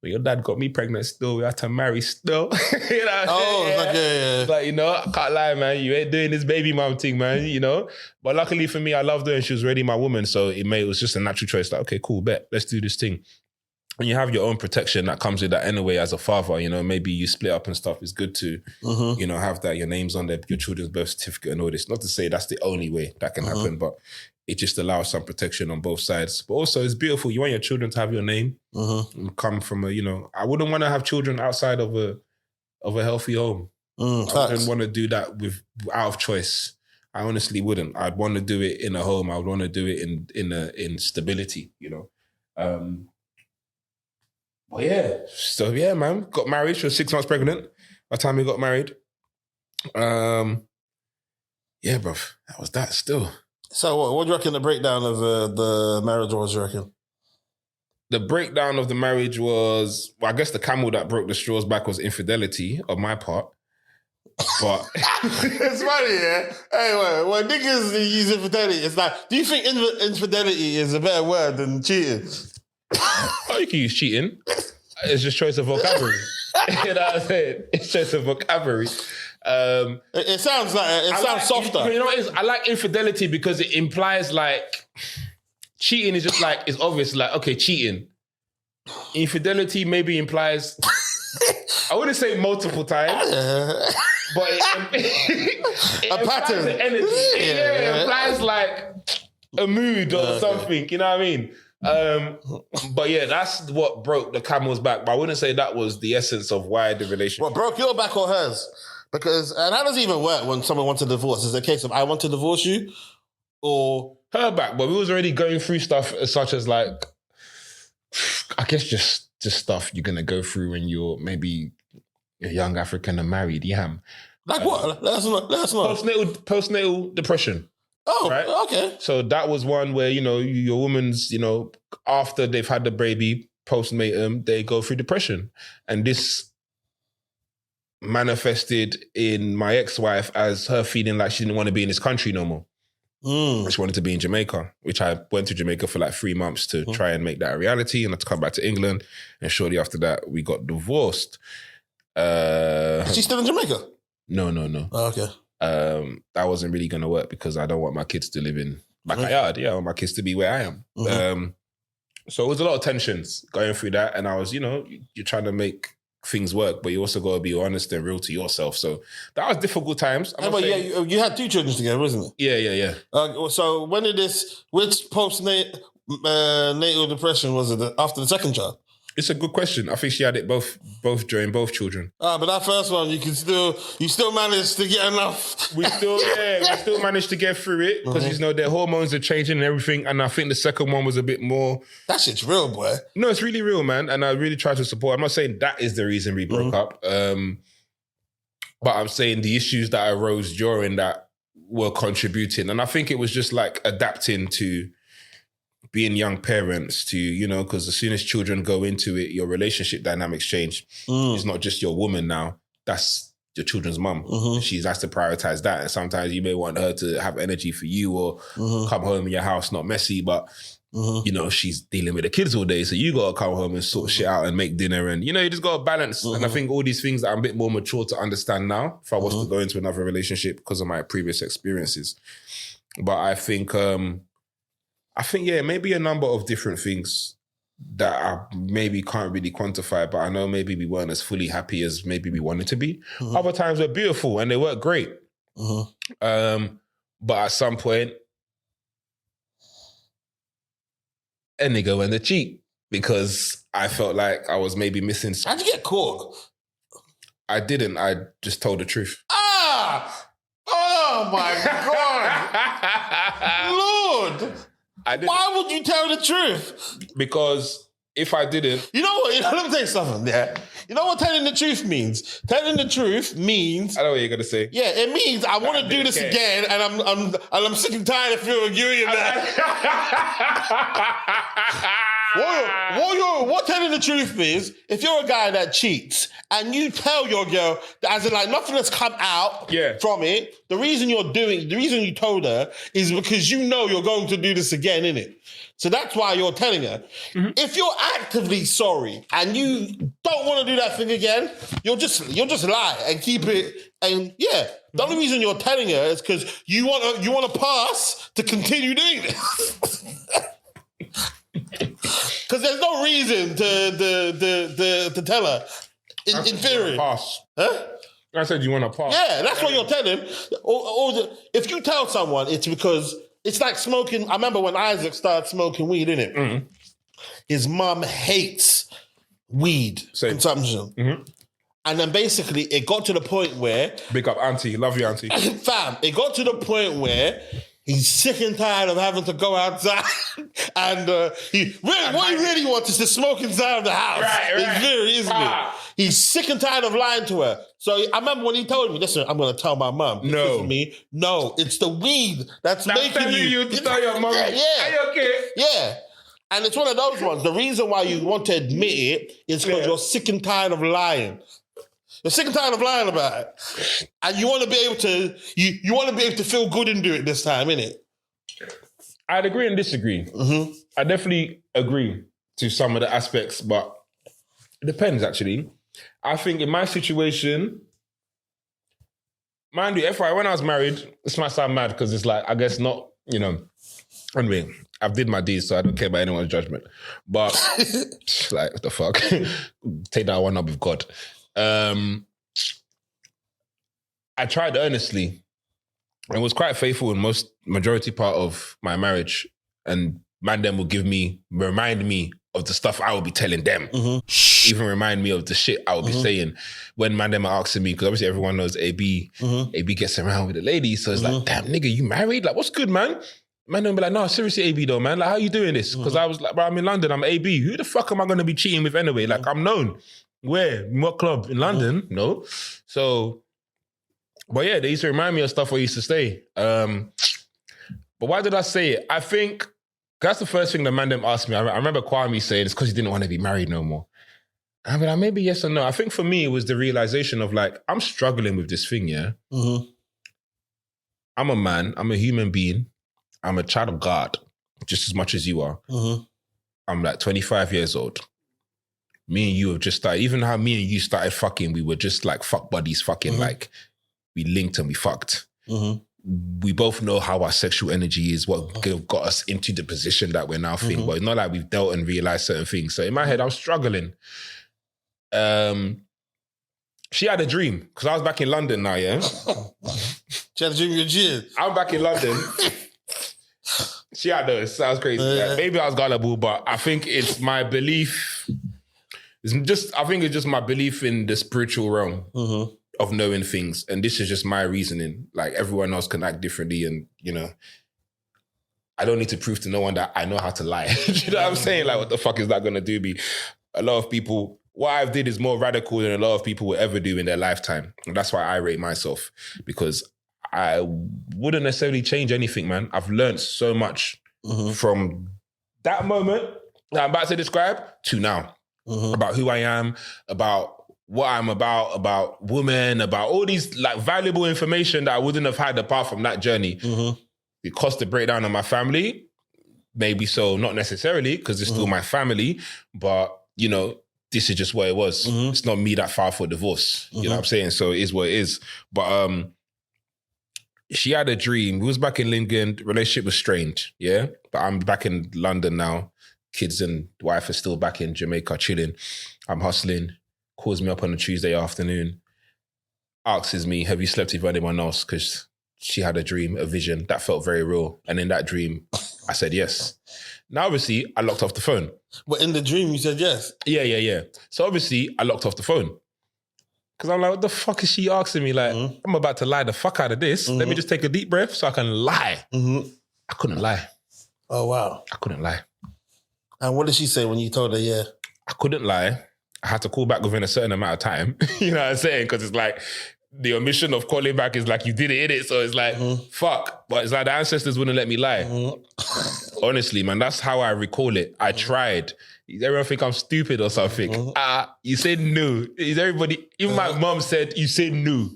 But your dad got me pregnant still. We had to marry still. You know it's like, yeah. Like, you know, I can't lie, man. You ain't doing this baby mom thing, man, you know? But luckily for me, I loved her and she was already my woman. So it was just a natural choice. Like, okay, cool, bet. Let's do this thing. and you have your own protection that comes with that anyway as a father, you know, maybe you split up and stuff. It's good to, you know, have that, your name's on there, your children's birth certificate and all this. Not to say that's the only way that can happen, but it just allows some protection on both sides. But also it's beautiful. You want your children to have your name and come from a, you know, I wouldn't want to have children outside of a healthy home. I wouldn't want to do that out of choice. I honestly wouldn't. I'd want to do it in a home. I would want to do it in stability, you know. Well, yeah. So, yeah, man. Got married. She was 6 months pregnant by the time we got married. Yeah, bruv. That was that still. So what do you reckon the breakdown of the marriage was, you reckon? The breakdown of the marriage was, well, I guess the camel that broke the straw's back was infidelity on my part. But it's funny, yeah? Anyway, when niggas use infidelity, it's like, do you think infidelity is a better word than cheating? Oh, you can use cheating. It's just choice of vocabulary. You know what I'm saying? It's choice of vocabulary. It sounds softer. You know what it is? I like infidelity because it implies like cheating is just like, it's obvious, like, okay, cheating. Infidelity maybe implies, I wouldn't say multiple times, but it a pattern. The energy. It implies like a mood or something, you know what I mean? But yeah, that's what broke the camel's back. But I wouldn't say that was the essence of why the relationship. What broke your back or hers? Because, and how does it even work when someone wants a divorce? Is it a case of I want to divorce you, or her back? But we was already going through stuff such as like, I guess just stuff you're gonna go through when you're maybe a young African and married. Yeah, like what? Let us know. Postnatal depression. Oh, right? Okay. So that was one where, you know, your woman's, you know, after they've had the baby, postnatal, they go through depression. And this manifested in my ex-wife as her feeling like she didn't want to be in this country no more. She wanted to be in Jamaica, which I went to Jamaica for like 3 months to try and make that a reality, and I had to come back to England. And shortly after that, we got divorced. Is she still in Jamaica? No. Oh, okay. That wasn't really going to work because I don't want my kids to live in backyard. Yeah, I want my kids to be where I am. So it was a lot of tensions going through that. And I was, you know, you're trying to make things work, but you also got to be honest and real to yourself. So that was difficult times. But yeah, you had 2 children together, wasn't it? Yeah. So when did which postnatal depression was it? After the second child? It's a good question. I think she had it both during both children. But that first one, you still managed to get enough. We still managed to get through it because you know their hormones are changing and everything. And I think the second one was a bit more. That shit's real, boy. No, it's really real, man. And I really tried to support. I'm not saying that is the reason we broke up, but I'm saying the issues that arose during that were contributing, and I think it was just like adapting to being young parents to, you know, because as soon as children go into it, your relationship dynamics change. It's not just your woman now. That's your children's mum. She has to prioritize that. And sometimes you may want her to have energy for you or come home in your house, not messy, but, you know, she's dealing with the kids all day. So you got to come home and sort shit out and make dinner. And, you know, you just got to balance. And I think all these things that I'm a bit more mature to understand now if I was to go into another relationship because of my previous experiences. But I think, yeah, maybe a number of different things that I maybe can't really quantify, but I know maybe we weren't as fully happy as maybe we wanted to be. Other times were beautiful and they worked great. But at some point, a nigga went to cheat because I felt like I was maybe missing. How'd you get caught? I didn't. I just told the truth. Oh my God. Lord. Why would you tell the truth? Because if I didn't... You know what? Let me tell you something, yeah? You know what telling the truth means? Telling the truth means... I know what you're going to say. Yeah, it means I want to do this again and I'm sick and tired of feeling you and that. What telling the truth means, if you're a guy that cheats and you tell your girl, that as in like nothing has come out from it, the reason you told her is because you know you're going to do this again, innit? So that's why you're telling her. If you're actively sorry and you don't want to do that thing again, you'll just lie and keep it. And yeah, the only reason you're telling her is because you want to pass to continue doing this. Because there's no reason to tell her. In theory. Pass. Huh? I said you want to pass. Yeah, that's what you're telling. If you tell someone, it's because it's like smoking. I remember when Isaac started smoking weed, innit? Mm-hmm. His mum hates weed consumption. Mm-hmm. And then basically it got to the point where... Big up auntie. Love you, auntie. Fam, it got to the point where he's sick and tired of having to go outside. And what he really wants is to smoke inside of the house. Right. It's very, isn't it? He's sick and tired of lying to her. So I remember when he told me, listen, I'm going to tell my mum. No. No, it's the weed that's making you to tell your mum. Yeah. Are you okay? Yeah. And it's one of those ones. The reason why you want to admit it is because you're sick and tired of lying. You're sick and tired of lying about it. And you want to be able to, you want to be able to feel good and do it this time, innit? I'd agree and disagree. Mm-hmm. I definitely agree to some of the aspects, but it depends, actually. I think in my situation, mind you, FYI, when I was married, this might sound mad because it's like, I guess not, anyway, I've did my deeds, so I don't care about anyone's judgment. But, like, what the fuck? Take that one up with God. I tried earnestly and was quite faithful in majority part of my marriage. And man them will remind me of the stuff I will be telling them. Mm-hmm. Even remind me of the shit I will be saying when man them are asking me, because obviously everyone knows AB gets around with the ladies. So it's like, damn nigga, you married? Like, what's good, man? Man them be like, no, seriously, AB though, man. Like, how you doing this? Because I was like, bro, I'm in London, I'm AB. Who the fuck am I going to be cheating with anyway? Like, I'm known. Where? In what club? In London? No. So, but yeah, they used to remind me of stuff where I used to stay. But why did I say it? I think that's the first thing the man them asked me. I remember Kwame saying it's because he didn't want to be married no more. And I'm like, maybe yes or no. I think for me, it was the realization of like, I'm struggling with this thing, yeah? Mm-hmm. I'm a man. I'm a human being. I'm a child of God, just as much as you are. Mm-hmm. I'm like 25 years old. Me and you have just started, even how me and you started fucking, we were just like fuck buddies fucking, like we linked and we fucked. Mm-hmm. We both know how our sexual energy is, what got us into the position that we're now feeling, but it's not like we've dealt and realized certain things. So in my head, I was struggling. She had a dream, because I was back in London now, yeah? She had a dream of your gin. I'm back in London. She had those, sounds crazy. Like, maybe I was gullible, but I think it's my belief... I think it's just my belief in the spiritual realm of knowing things. And this is just my reasoning. Like everyone else can act differently. And, I don't need to prove to no one that I know how to lie. You know what I'm saying? Like, what the fuck is that going to do me? A lot of people, what I've did is more radical than a lot of people will ever do in their lifetime. And that's why I rate myself, because I wouldn't necessarily change anything, man. I've learned so much from that moment that I'm about to describe to now. About who I am, about what I'm about women, about all these like valuable information that I wouldn't have had apart from that journey. It caused the breakdown of my family. Maybe so, not necessarily, because it's still my family, but this is just what it was. It's not me that filed for divorce. You know what I'm saying? So it is what it is. But she had a dream. We was back in England. Relationship was strained, yeah? But I'm back in London now. Kids and wife are still back in Jamaica chilling. I'm hustling. Calls me up on a Tuesday afternoon. Asks me, have you slept with anyone else? Because she had a dream, a vision that felt very real. And in that dream, I said yes. Now, obviously, I locked off the phone. But in the dream, you said yes? Yeah. So obviously, I locked off the phone. Because I'm like, what the fuck is she asking me? Like, I'm about to lie the fuck out of this. Let me just take a deep breath so I can lie. I couldn't lie. Oh, wow. I couldn't lie. And what did she say when you told her, yeah? I couldn't lie. I had to call back within a certain amount of time. You know what I'm saying? Because it's like, the omission of calling back is like, you did it, innit? So it's like, fuck. But it's like the ancestors wouldn't let me lie. Honestly, man, that's how I recall it. I tried. Does everyone think I'm stupid or something? You said no. Is everybody, even my mom said, you say no.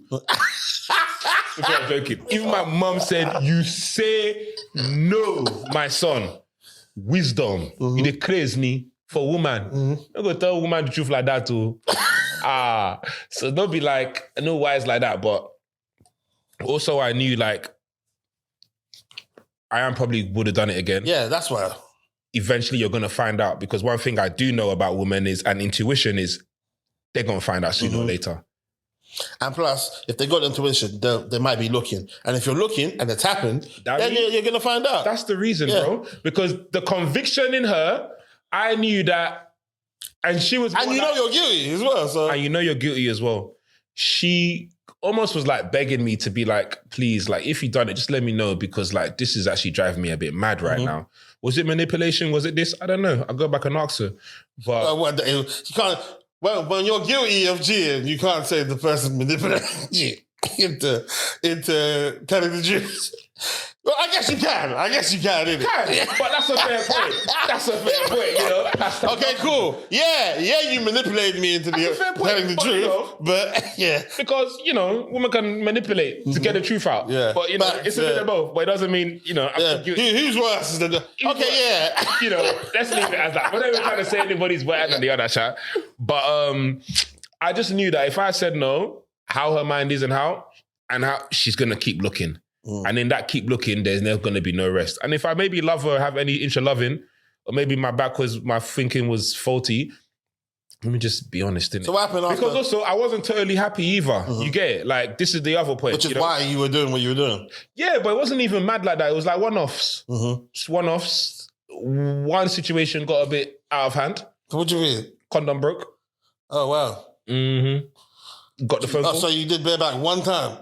I'm joking. Even my mom said, you say no, my son. Wisdom. You dey craze me for woman. I'm going to tell a woman the truth like that too. So don't be like, no wise like that. But also I knew like, I am probably would have done it again. Yeah, that's why. eventually you're going to find out, because one thing I do know about women is, and intuition is, they're going to find out sooner or later. And plus, if they got intuition, they might be looking. And if you're looking and it's happened, then you're going to find out. That's the reason, bro. Because the conviction in her, I knew that, and she was... And you know you're guilty as well. So. And you know you're guilty as well. She almost was like begging me to be like, please, like, if you done it, just let me know, because like, this is actually driving me a bit mad right now. Was it manipulation? Was it this? I don't know. I'll go back and ask her. But you can't... Well, when you're guilty of cheating, you can't say the person manipulated you into telling the truth. Well, I guess you can, innit? But that's a fair point. You know? Okay, cool. Yeah, you manipulated me into telling the truth. You know, but yeah. Because, you know, women can manipulate to get the truth out. Yeah. But, you know, it's a bit of both. But it doesn't mean, you know, who's worse than You know, let's leave it as that. We're not even trying to say anybody's better than the other, chat. But I just knew that if I said no, how her mind is and how she's going to keep looking. And in that keep looking, there's never going to be no rest. And if I maybe love her, have any inch of loving, or maybe my thinking was faulty, let me just be honest, innit? So what happened after? Because also, I wasn't totally happy either. You get it? Like, this is the other point. Which is why you were doing what you were doing. Yeah, but it wasn't even mad like that. It was like one-offs. Just one-offs. One situation got a bit out of hand. So what do you mean? Condom broke. Oh, wow. Got the phone call. So you did bareback one time?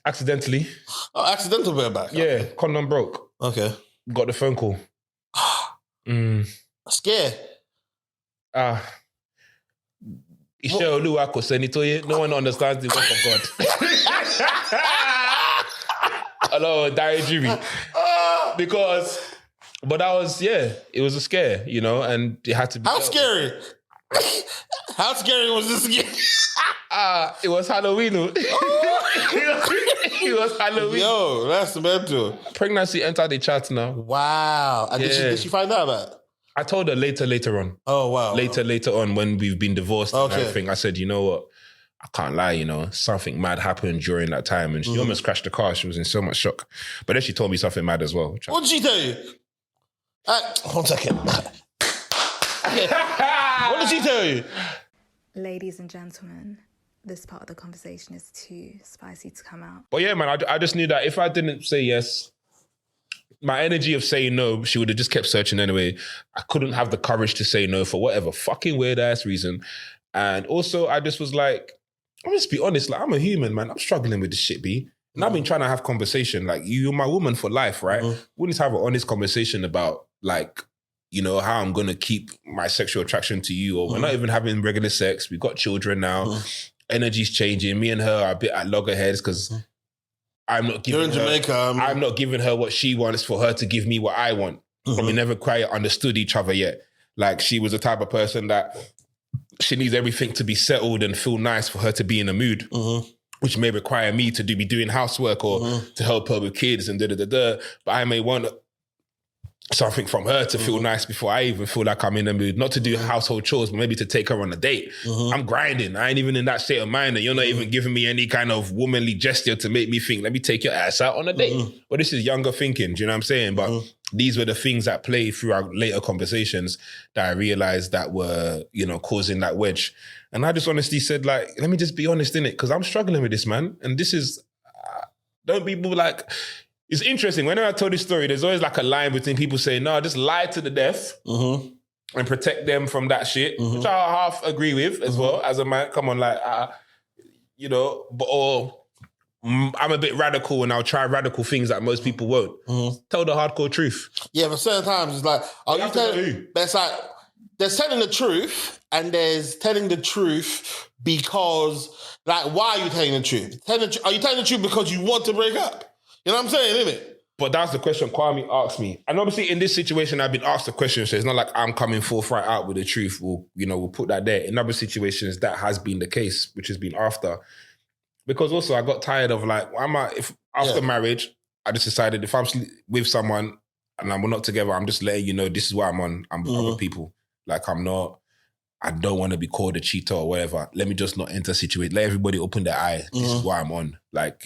Accidentally. Oh, accidental bareback? Yeah, condom broke. Okay. Got the phone call. Scared? No one understands the work of God. Hello, Diary Jury. But that was, it was a scare, you know, and it had to be... How scary? How scary was this again? It was Halloween. It was Halloween. Yo, that's mental. Pregnancy entered the chat now. Wow. And did she find out about it? I told her later on. Oh, wow. Later on, when we've been divorced and everything, I said, you know what? I can't lie, you know, something mad happened during that time. And she almost crashed the car. She was in so much shock. But then she told me something mad as well. What did she tell you? 1 second. What did she tell you? Ladies and gentlemen, this part of the conversation is too spicy to come out. But yeah, man, I just knew that if I didn't say yes, my energy of saying no, she would have just kept searching anyway. I couldn't have the courage to say no for whatever fucking weird ass reason. And also, I just was like, I'll just be honest, like, I'm a human, man. I'm struggling with this shit, B. And I've been trying to have conversation. Like, you're my woman for life, right? We need to have an honest conversation about, like, you know, how I'm going to keep my sexual attraction to you, or we're not even having regular sex. We've got children now. Energy's changing. Me and her are a bit at loggerheads because I'm not giving I'm not giving her what she wants for her to give me what I want. And we never quite understood each other yet. Like, she was the type of person that she needs everything to be settled and feel nice for her to be in a mood, which may require me to be doing housework or to help her with kids and But I may want something from her to feel nice before I even feel like I'm in the mood. Not to do household chores, but maybe to take her on a date. I'm grinding. I ain't even in that state of mind, and you're not even giving me any kind of womanly gesture to make me think, let me take your ass out on a date. But this is younger thinking, do you know what I'm saying? But these were the things that play through our later conversations that I realized that were, you know, causing that wedge. And I just honestly said, like, let me just be honest in it, because I'm struggling with this, man. And this is, don't people like... It's interesting. Whenever I tell this story, there's always like a line between people saying, no, just lie to the death and protect them from that shit, which I half agree with as well as a man. Come on, like, you know, but or I'm a bit radical and I'll try radical things that most people won't. Tell the hardcore truth. Yeah, but certain times it's like, it's like, there's telling the truth and there's telling the truth because, like, why are you telling the truth? Are you telling the truth because you want to break up? You know what I'm saying, innit? But that's the question Kwame asked me. And obviously in this situation, I've been asked the question, so it's not like I'm coming forthright out with the truth. We'll put that there. In other situations, that has been the case, which has been after. Because also I got tired of like, after marriage, I just decided if I'm with someone and we're not together, I'm just letting you know this is what I'm on. I'm with other people. Like I'm I don't want to be called a cheater or whatever. Let me just not enter situation. Let everybody open their eye. This is what I'm on. Like,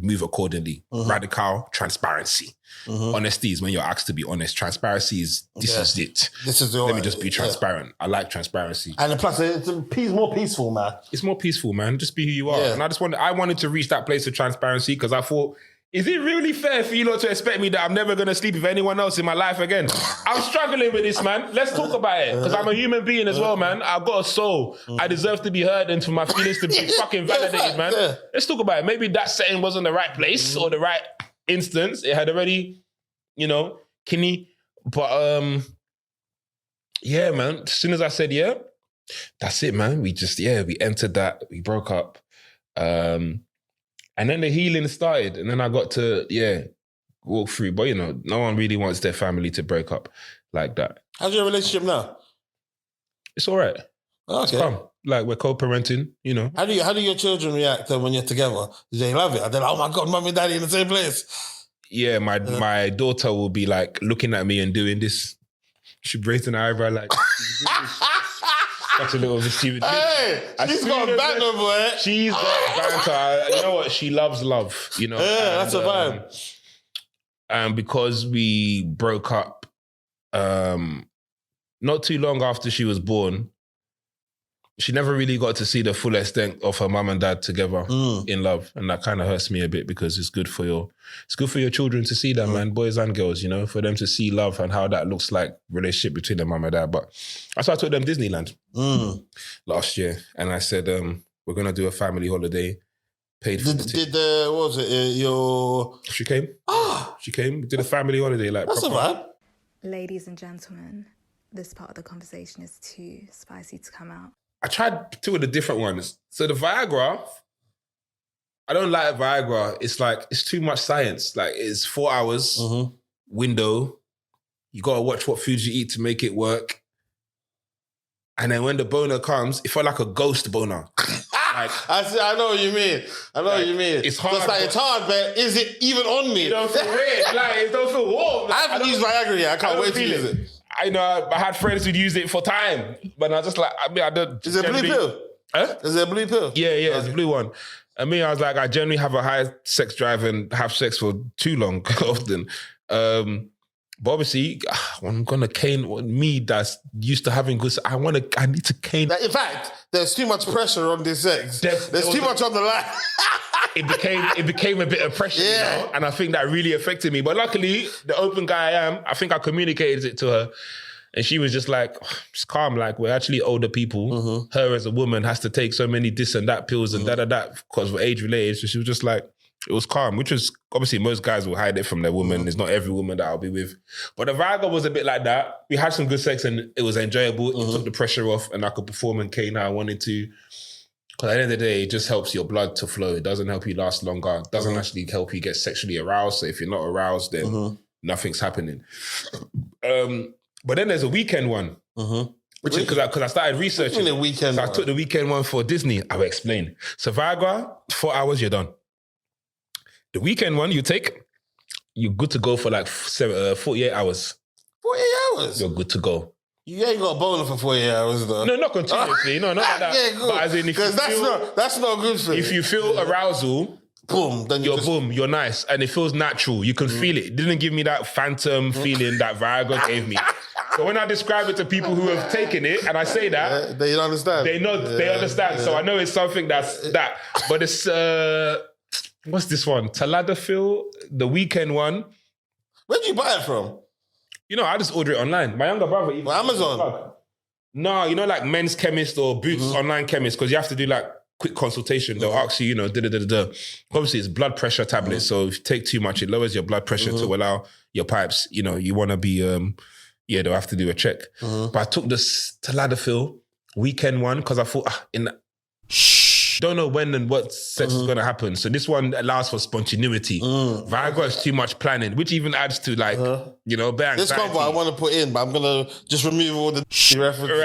move accordingly. Radical transparency. Honesty is when you're asked to be honest. Transparency is, this is it. This is Let me just be transparent. I like transparency. And plus, it's more peaceful, man. It's more peaceful, man. Just be who you are. Yeah. And I wanted to reach that place of transparency because I thought, is it really fair for you lot to expect me that I'm never going to sleep with anyone else in my life again? I'm struggling with this, man. Let's talk about it. Because I'm a human being as well, man. I've got a soul. I deserve to be heard and for my feelings to be fucking validated, man. Yeah. Let's talk about it. Maybe that setting wasn't the right place or the right instance. It had already, kinny. But, yeah, man. As soon as I said, yeah, that's it, man. We entered that. We broke up. And then the healing started. And then I got to, walk through. But, no one really wants their family to break up like that. How's your relationship now? It's all right. Okay. It's calm. Like, we're co-parenting, How do your children react when you're together? Do they love it? Are they like, oh my God, mum and daddy in the same place? Yeah, my daughter will be like looking at me and doing this. She raising her eyebrow like... Such a little mischievous. Hey, she's got banter, boy. She's got banter. You know what? She loves love, Yeah, that's a vibe. And because we broke up not too long after she was born, she never really got to see the full extent of her mum and dad together in love. And that kind of hurts me a bit because it's good for your children to see that, man, boys and girls, for them to see love and how that looks like relationship between their mum and dad. But that's why I took them Disneyland last year. And I said, we're going to do a family holiday. Paid for what was it, She came. She came. We did a family holiday. Like that's proper. a vibe. Ladies and gentlemen, this part of the conversation is too spicy to come out. I tried two of the different ones. So the Viagra, I don't like Viagra. It's like, it's too much science. Like, it's 4 hours window. You got to watch what foods you eat to make it work. And then when the boner comes, it felt like a ghost boner. I know what you mean. It's hard. It's hard, but is it even on me? You don't feel weird. Like, it don't feel warm. I haven't used Viagra yet. I can't wait to use it. I know I had friends who'd use it for time, but I just like, I don't. Is it a blue pill? Huh? Is it a blue pill? Yeah, it's a blue one. I mean, I was like, I generally have a high sex drive and have sex for too long often. But obviously, I'm gonna cane me that's used to having good. I need to cane. In fact, there's too much pressure on this sex. There's too much on the line. It became a bit of pressure, and I think that really affected me. But luckily, the open guy I am, I think I communicated it to her, and she was just like, "Just calm. Like, we're actually older people. Her as a woman has to take so many this and that pills and that because we're age related." So she was just like, it was calm, which was obviously most guys will hide it from their woman. It's not every woman that I'll be with. But the Viagra was a bit like that. We had some good sex and it was enjoyable. It took the pressure off and I could perform and cane how I wanted to. Because at the end of the day, it just helps your blood to flow. It doesn't help you last longer. It doesn't actually help you get sexually aroused. So if you're not aroused, then nothing's happening. But then there's a weekend one. Which is because I started researching. The weekend I took the weekend one for Disney. I will explain. So Viagra, 4 hours, you're done. The weekend one you're good to go for like 48 hours. 48 hours? You're good to go. You ain't got a boner for 48 hours though. No, not continuously. No, not like that. Yeah, good. But as in, because that's not good for you. If you feel arousal, boom, then you're nice. And it feels natural. You can feel it. It didn't give me that phantom feeling that Viagra gave me. So when I describe it to people who have taken it, and I say that, they understand. They know, they understand. So I know it's something that's that. But it's, what's this one? Tadalafil, the weekend one. Where'd you buy it from? I just order it online. My younger brother even. Amazon? No, like Men's Chemist or Boots online chemist, because you have to do like quick consultation. They'll ask you, Obviously, it's blood pressure tablets. So if you take too much, it lowers your blood pressure to allow your pipes, you want to be, they'll have to do a check. But I took this Tadalafil weekend one because I thought, don't know when and what sex is going to happen. So this one allows for spontaneity. Viagra is too much planning, which even adds to like, bad This combo I want to put in, but I'm going to just remove all the references.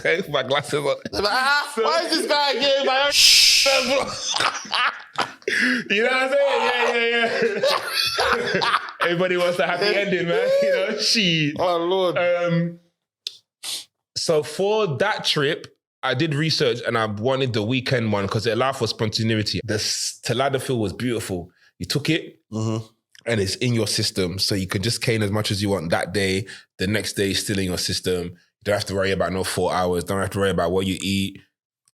Right. My glasses on. Why is this guy getting my own You know what I'm saying? Yeah. Everybody wants a happy ending, man. She. Oh, Lord. So for that trip, I did research and I wanted the weekend one because it allowed for spontaneity. The tadalafil was beautiful. You took it and it's in your system. So you can just cane as much as you want that day. The next day is still in your system. You don't have to worry about no 4 hours. Don't have to worry about what you eat.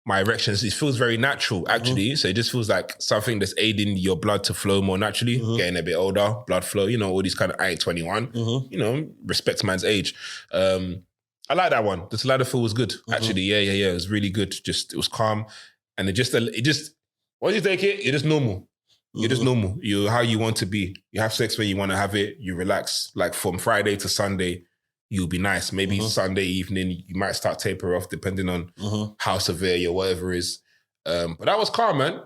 My erections, it feels very natural actually. So it just feels like something that's aiding your blood to flow more naturally. Getting a bit older, blood flow, you know, all these kind of, I ain't 21, you know, respect man's age. I like that one. The tadalafil was good actually. Yeah. It was really good. Just, it was calm. And it just, once you take it, you're just normal. You're just normal. You're how you want to be. You have sex when you want to have it. You relax. Like from Friday to Sunday, you'll be nice. Maybe Sunday evening, you might start taper off depending on how severe your whatever is. But that was calm, man.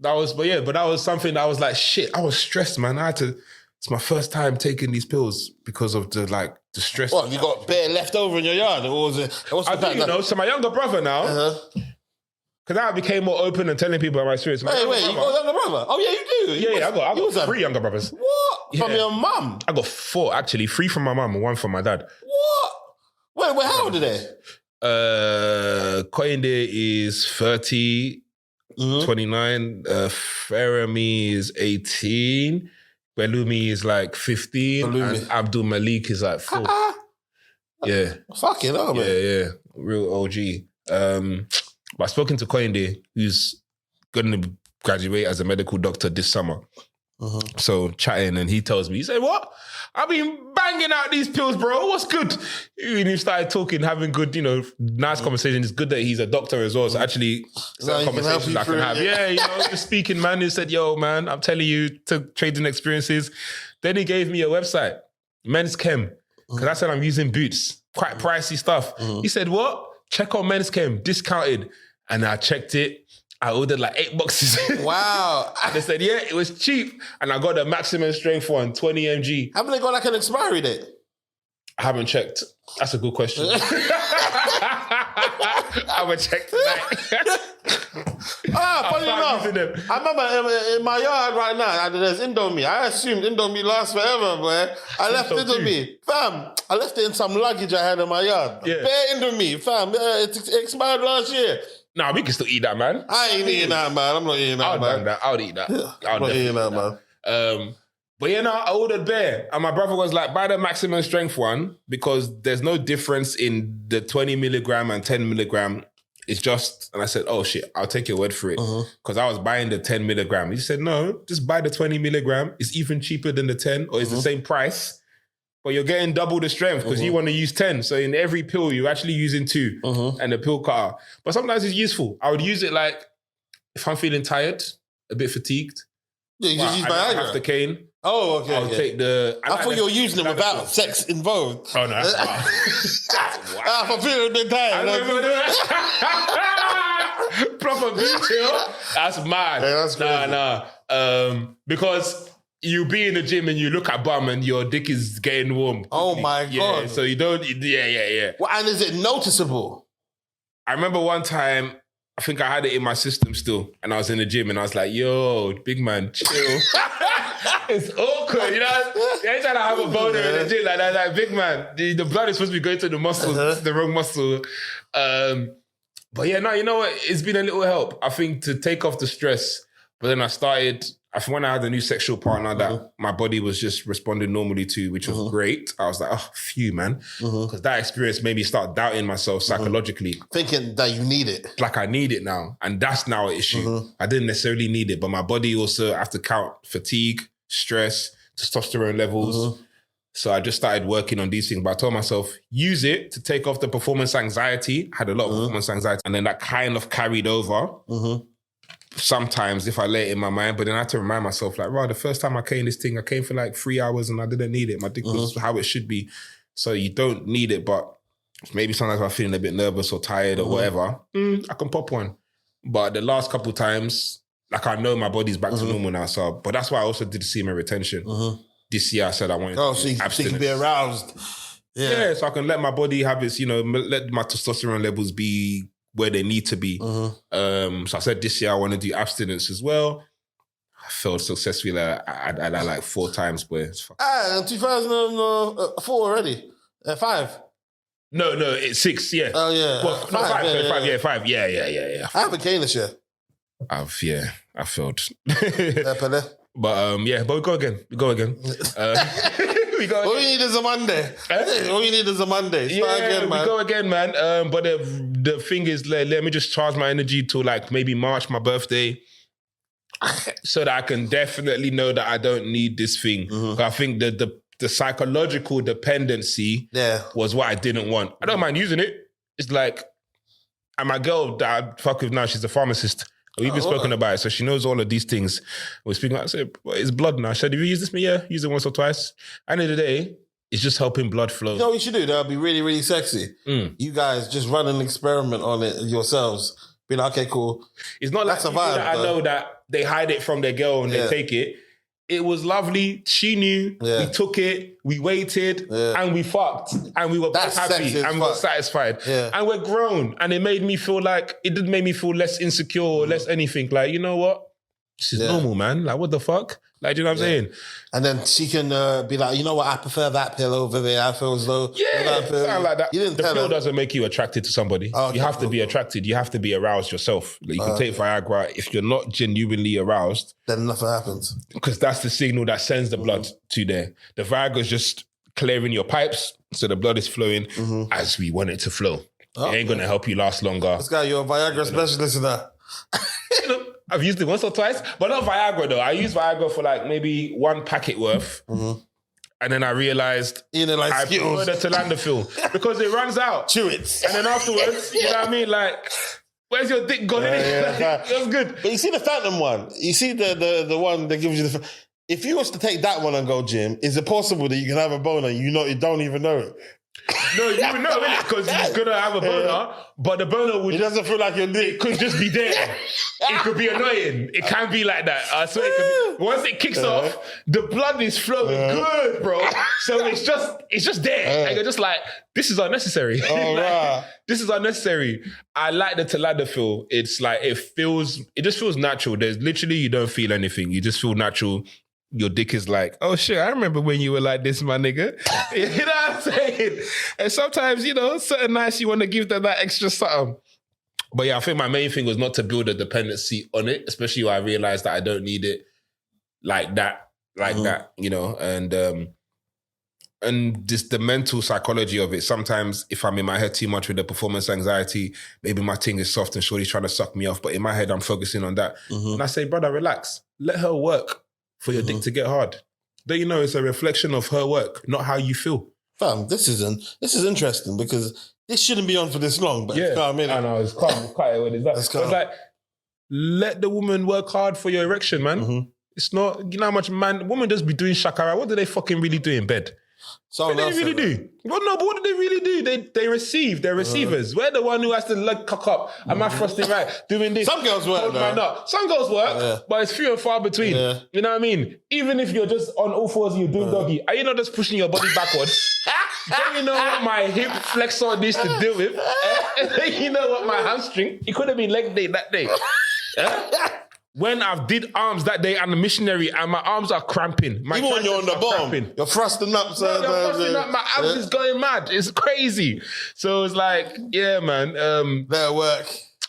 But that was something that I was like, shit, I was stressed, man. It's my first time taking these pills because of the stress. What, you got bare left over in your yard? Or was it? I do, you know, so my younger brother now, because I became more open and telling people about my experience. Wait, you got a younger brother? Oh, yeah, you do? Yeah, I got 3 younger brothers. What? From your mum? I got 4, actually. 3 from my mum and 1 from my dad. What? Wait, how old are they? Koinde is 30, 29. Feremi is 18. Belumi is like 15. And Abdul Malik is like 4. Yeah. Fucking hell, man. Yeah. Real OG. But I've spoken to Koinde, who's going to graduate as a medical doctor this summer. So chatting, and he tells me, he said, what? I've been banging out these pills, bro. What's good? And he started talking, having good, you know, nice conversation. It's good that he's a doctor as well. So actually, some conversations I can have. Yeah, you know, just speaking, man. He said, yo, man, I'm telling you, to trading experiences. Then he gave me a website, Men's Chem, because I said I'm using Boots, quite pricey stuff. He said, what? Check out Men's Chem, discounted. And I checked it. I ordered like 8 boxes. Wow. And they said, yeah, it was cheap. And I got the maximum strength one, 20 mg. Haven't they got like an expiry date? I haven't checked. That's a good question. I haven't checked tonight. Funny enough, I remember in my yard right now, there's Indomie. I assumed Indomie lasts forever, boy. I left Indomie. Fam, I left it in some luggage I had in my yard. Yeah. Bare Indomie, fam. It expired last year. Nah, we can still eat that, man. I ain't eating that, man. I'm not eating that, man. I would eat that. I'm not eating that, man. But yeah, no, I ordered bear. And my brother was like, buy the maximum strength one because there's no difference in the 20 milligram and 10 milligram. It's just, and I said, oh shit, I'll take your word for it. Because I was buying the 10 milligram. He said, no, just buy the 20 milligram. It's even cheaper than the 10 or it's the same price. But you're getting double the strength because you want to use 10. So in every pill, you're actually using 2 and the pill cutter. But sometimes it's useful. I would use it like if I'm feeling tired, a bit fatigued. Yeah, you just use Viagra. I have the cane. Oh, okay. I'll take the... I thought you were using it without sex involved. Oh, no. If I'm feeling a bit tired. Proper chill. That's mad. Yeah, that's crazy. Nah. Because... you be in the gym and you look at bum and your dick is getting warm. Oh my God. So you don't, yeah. Well, and is it noticeable? I remember one time, I think I had it in my system still and I was in the gym and I was like, yo, big man, chill. It's awkward, you know? Anytime I have a boner in the gym like that, like, big man, the blood is supposed to be going to the muscles, the wrong muscle. But yeah, no, you know what? It's been a little help, I think, to take off the stress. But then I started... when I had a new sexual partner that my body was just responding normally to, which was great, I was like, oh, phew, man. Because that experience made me start doubting myself psychologically. Thinking that you need it. Like I need it now. And that's now an issue. I didn't necessarily need it, but my body also, I have to count fatigue, stress, testosterone levels. So I just started working on these things. But I told myself, use it to take off the performance anxiety. I had a lot of performance anxiety. And then that kind of carried over. Sometimes if I lay it in my mind, but then I had to remind myself like, the first time I came this thing, I came for like 3 hours and I didn't need it. My dick was how it should be. So you don't need it, but maybe sometimes I'm feeling a bit nervous or tired or whatever, I can pop one. But the last couple of times, like I know my body's back to normal now. So, but that's why I also did semen retention. This year I said I wanted so you can be aroused. Yeah, so I can let my body have its, let my testosterone levels be where they need to be. So I said this year I want to do abstinence as well. I failed successfully. I like 4 times, boy. 2004 already. 5. No, it's 6, yeah. Oh, yeah. Well, no, 5, 5. Yeah. I have a canis, yeah. I failed. Pele. But we go again. We go again. All you need is a Monday. All you need is a Monday. Start again, man. We go again, man. But the thing is, let me just charge my energy to like maybe March, my birthday, so that I can definitely know that I don't need this thing. I think the psychological dependency was what I didn't want. I don't mind using it. It's like, and my girl that I fuck with now, she's a pharmacist. We've been spoken about it, so she knows all of these things. We're speaking about it. I said, well, it's blood now. I said, have you used this? Yeah, use it once or twice. End of the day, it's just helping blood flow. You know what you should do? That'll be really, really sexy. You guys just run an experiment on it yourselves. Be like, okay, cool. It's not like that's a vibe, that I know that they hide it from their girl and they take it. It was lovely. She knew. We took it. We waited, and we fucked, and we were both happy, and we were satisfied, and we're grown. And it made me feel like it didn't make me feel less insecure or less anything. Like, you know what? This is normal, man. Like, what the fuck? Like, do you know what I'm saying? And then she can be like, you know what? I prefer that pill over there. I feel as though something like that. You didn't the tell pill her. Doesn't make you attracted to somebody. You have to be attracted. You have to be aroused yourself. Like, you can take Viagra. If you're not genuinely aroused, then nothing happens. Because that's the signal that sends the blood to there. The Viagra is just clearing your pipes, so the blood is flowing as we want it to flow. It ain't gonna help you last longer. This guy, you're a Viagra specialist in that. I've used it once or twice, but not Viagra though. I used Viagra for like maybe 1 packet worth. And then I realized I prefer the Tlandafil because it runs out. Chew it. And then afterwards, you know what I mean? Like, where's your dick gone? It was good. But you see the Phantom one? You see the one that gives you the... If you was to take that one and go, Jim, is it possible that you can have a boner and you don't even know it? No, you would know, innit? Because you're going to have a boner, but the boner would... It doesn't feel like your dick. It could just be there. It could be annoying. It can be like that. I swear it could be. Once it kicks off, the blood is flowing good, bro. So it's just there. And you're just like, this is unnecessary. This is unnecessary. I like the Tlandafil. It's like, it just feels natural. There's literally, you don't feel anything. You just feel natural. Your dick is like, oh shit, I remember when you were like this, my nigga. You know what I'm saying? And sometimes, certain nights you want to give them that extra something. But yeah, I think my main thing was not to build a dependency on it, especially when I realized that I don't need it like that, and just the mental psychology of it. Sometimes if I'm in my head too much with the performance anxiety, maybe my thing is soft and shorty's trying to suck me off, but in my head I'm focusing on that. And I say, brother, relax. Let her work for your dick to get hard. Don't you know it's a reflection of her work, not how you feel. Fam, this is interesting because this shouldn't be on for this long, but it's I know, it's quite what is that? It's like, let the woman work hard for your erection, man. It's not, you know how much women just be doing shakara. What do they fucking really do in bed? What do they really do? Well, no, but what do they really do? They receive. They're receivers. We're the one who has to leg cock up. Am I thrusting right? Doing this. Some girls work, though. Some girls work, but it's few and far between. You know what I mean? Even if you're just on all fours and you're doing doggy, are you not just pushing your body backwards? Don't you know what my hip flexor needs to deal with? You know what my hamstring? It could have been leg day that day. When I did arms that day and a missionary and my arms are cramping. Even when you're on the bottom, you're thrusting up. My abs is going mad. It's crazy. So it's like, yeah, man. Let her work.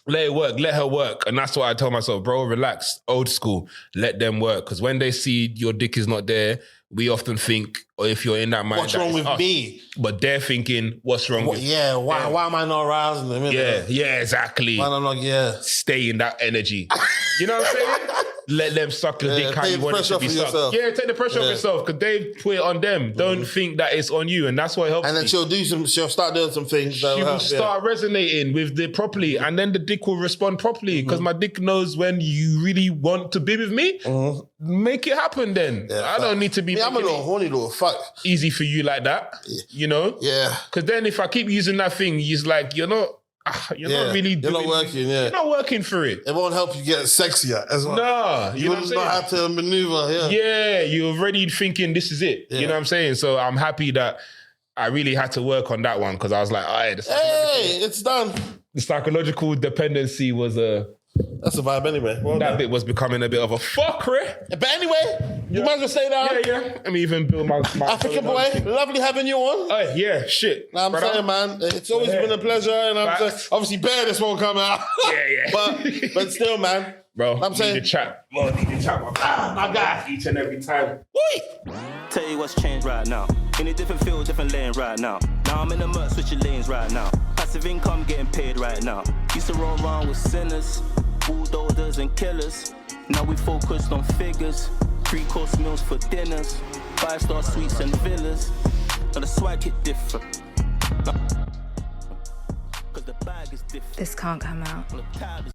Let it work. Let her work. And that's what I told myself, bro, relax. Old school. Let them work. Because when they see your dick is not there, we often think, or if you're in that mind, what's wrong with me? But they're thinking, what's wrong with me? Why am I not arousing them? Yeah, exactly. Why am I not, stay in that energy. You know what I'm saying? Let them suck your dick how you want it to be sucked. Yeah, take the pressure off yourself because they put it on them. Don't think that it's on you, and that's what helps. And then she'll start doing some things. She will start resonating with it properly, and then the dick will respond properly because my dick knows when you really want to be with me. Make it happen then. I don't need to be. I'm a little horny little fuck. Easy for you like that, you know? Yeah. Because then if I keep using that thing, it's like you're not really doing. You're not working. You're not working for it. It won't help you get sexier as well. No, you wouldn't know how to maneuver. Yeah, you're already thinking this is it. You know what I'm saying? So I'm happy that I really had to work on that one because I was like, hey, it's done. The psychological dependency was That's a vibe anyway. Well That done. bit was becoming a bit of a fuckery. But anyway, you might as well stay down. Yeah. Let me even build my African boy, lovely having you on. Oh, yeah, shit. I'm Brother. saying, man, it's always been a pleasure, and I'm saying, Facts. obviously, bear this won't come out. Yeah. but still, man, Bro, I'm saying, need to chat. Well, need to chat, my guy, each and every time. Tell you what's changed right now. In a different field, different lane right now. Now I'm in the Immerse, switching lanes right now. Passive income getting paid right now. Used to roll around with sinners, bulldozers and killers. Now we focused on figures. 3-course meals for dinners. 5-star suites and villas. Now the swag hit different. Cause the bag is different. This can't come out. The tab is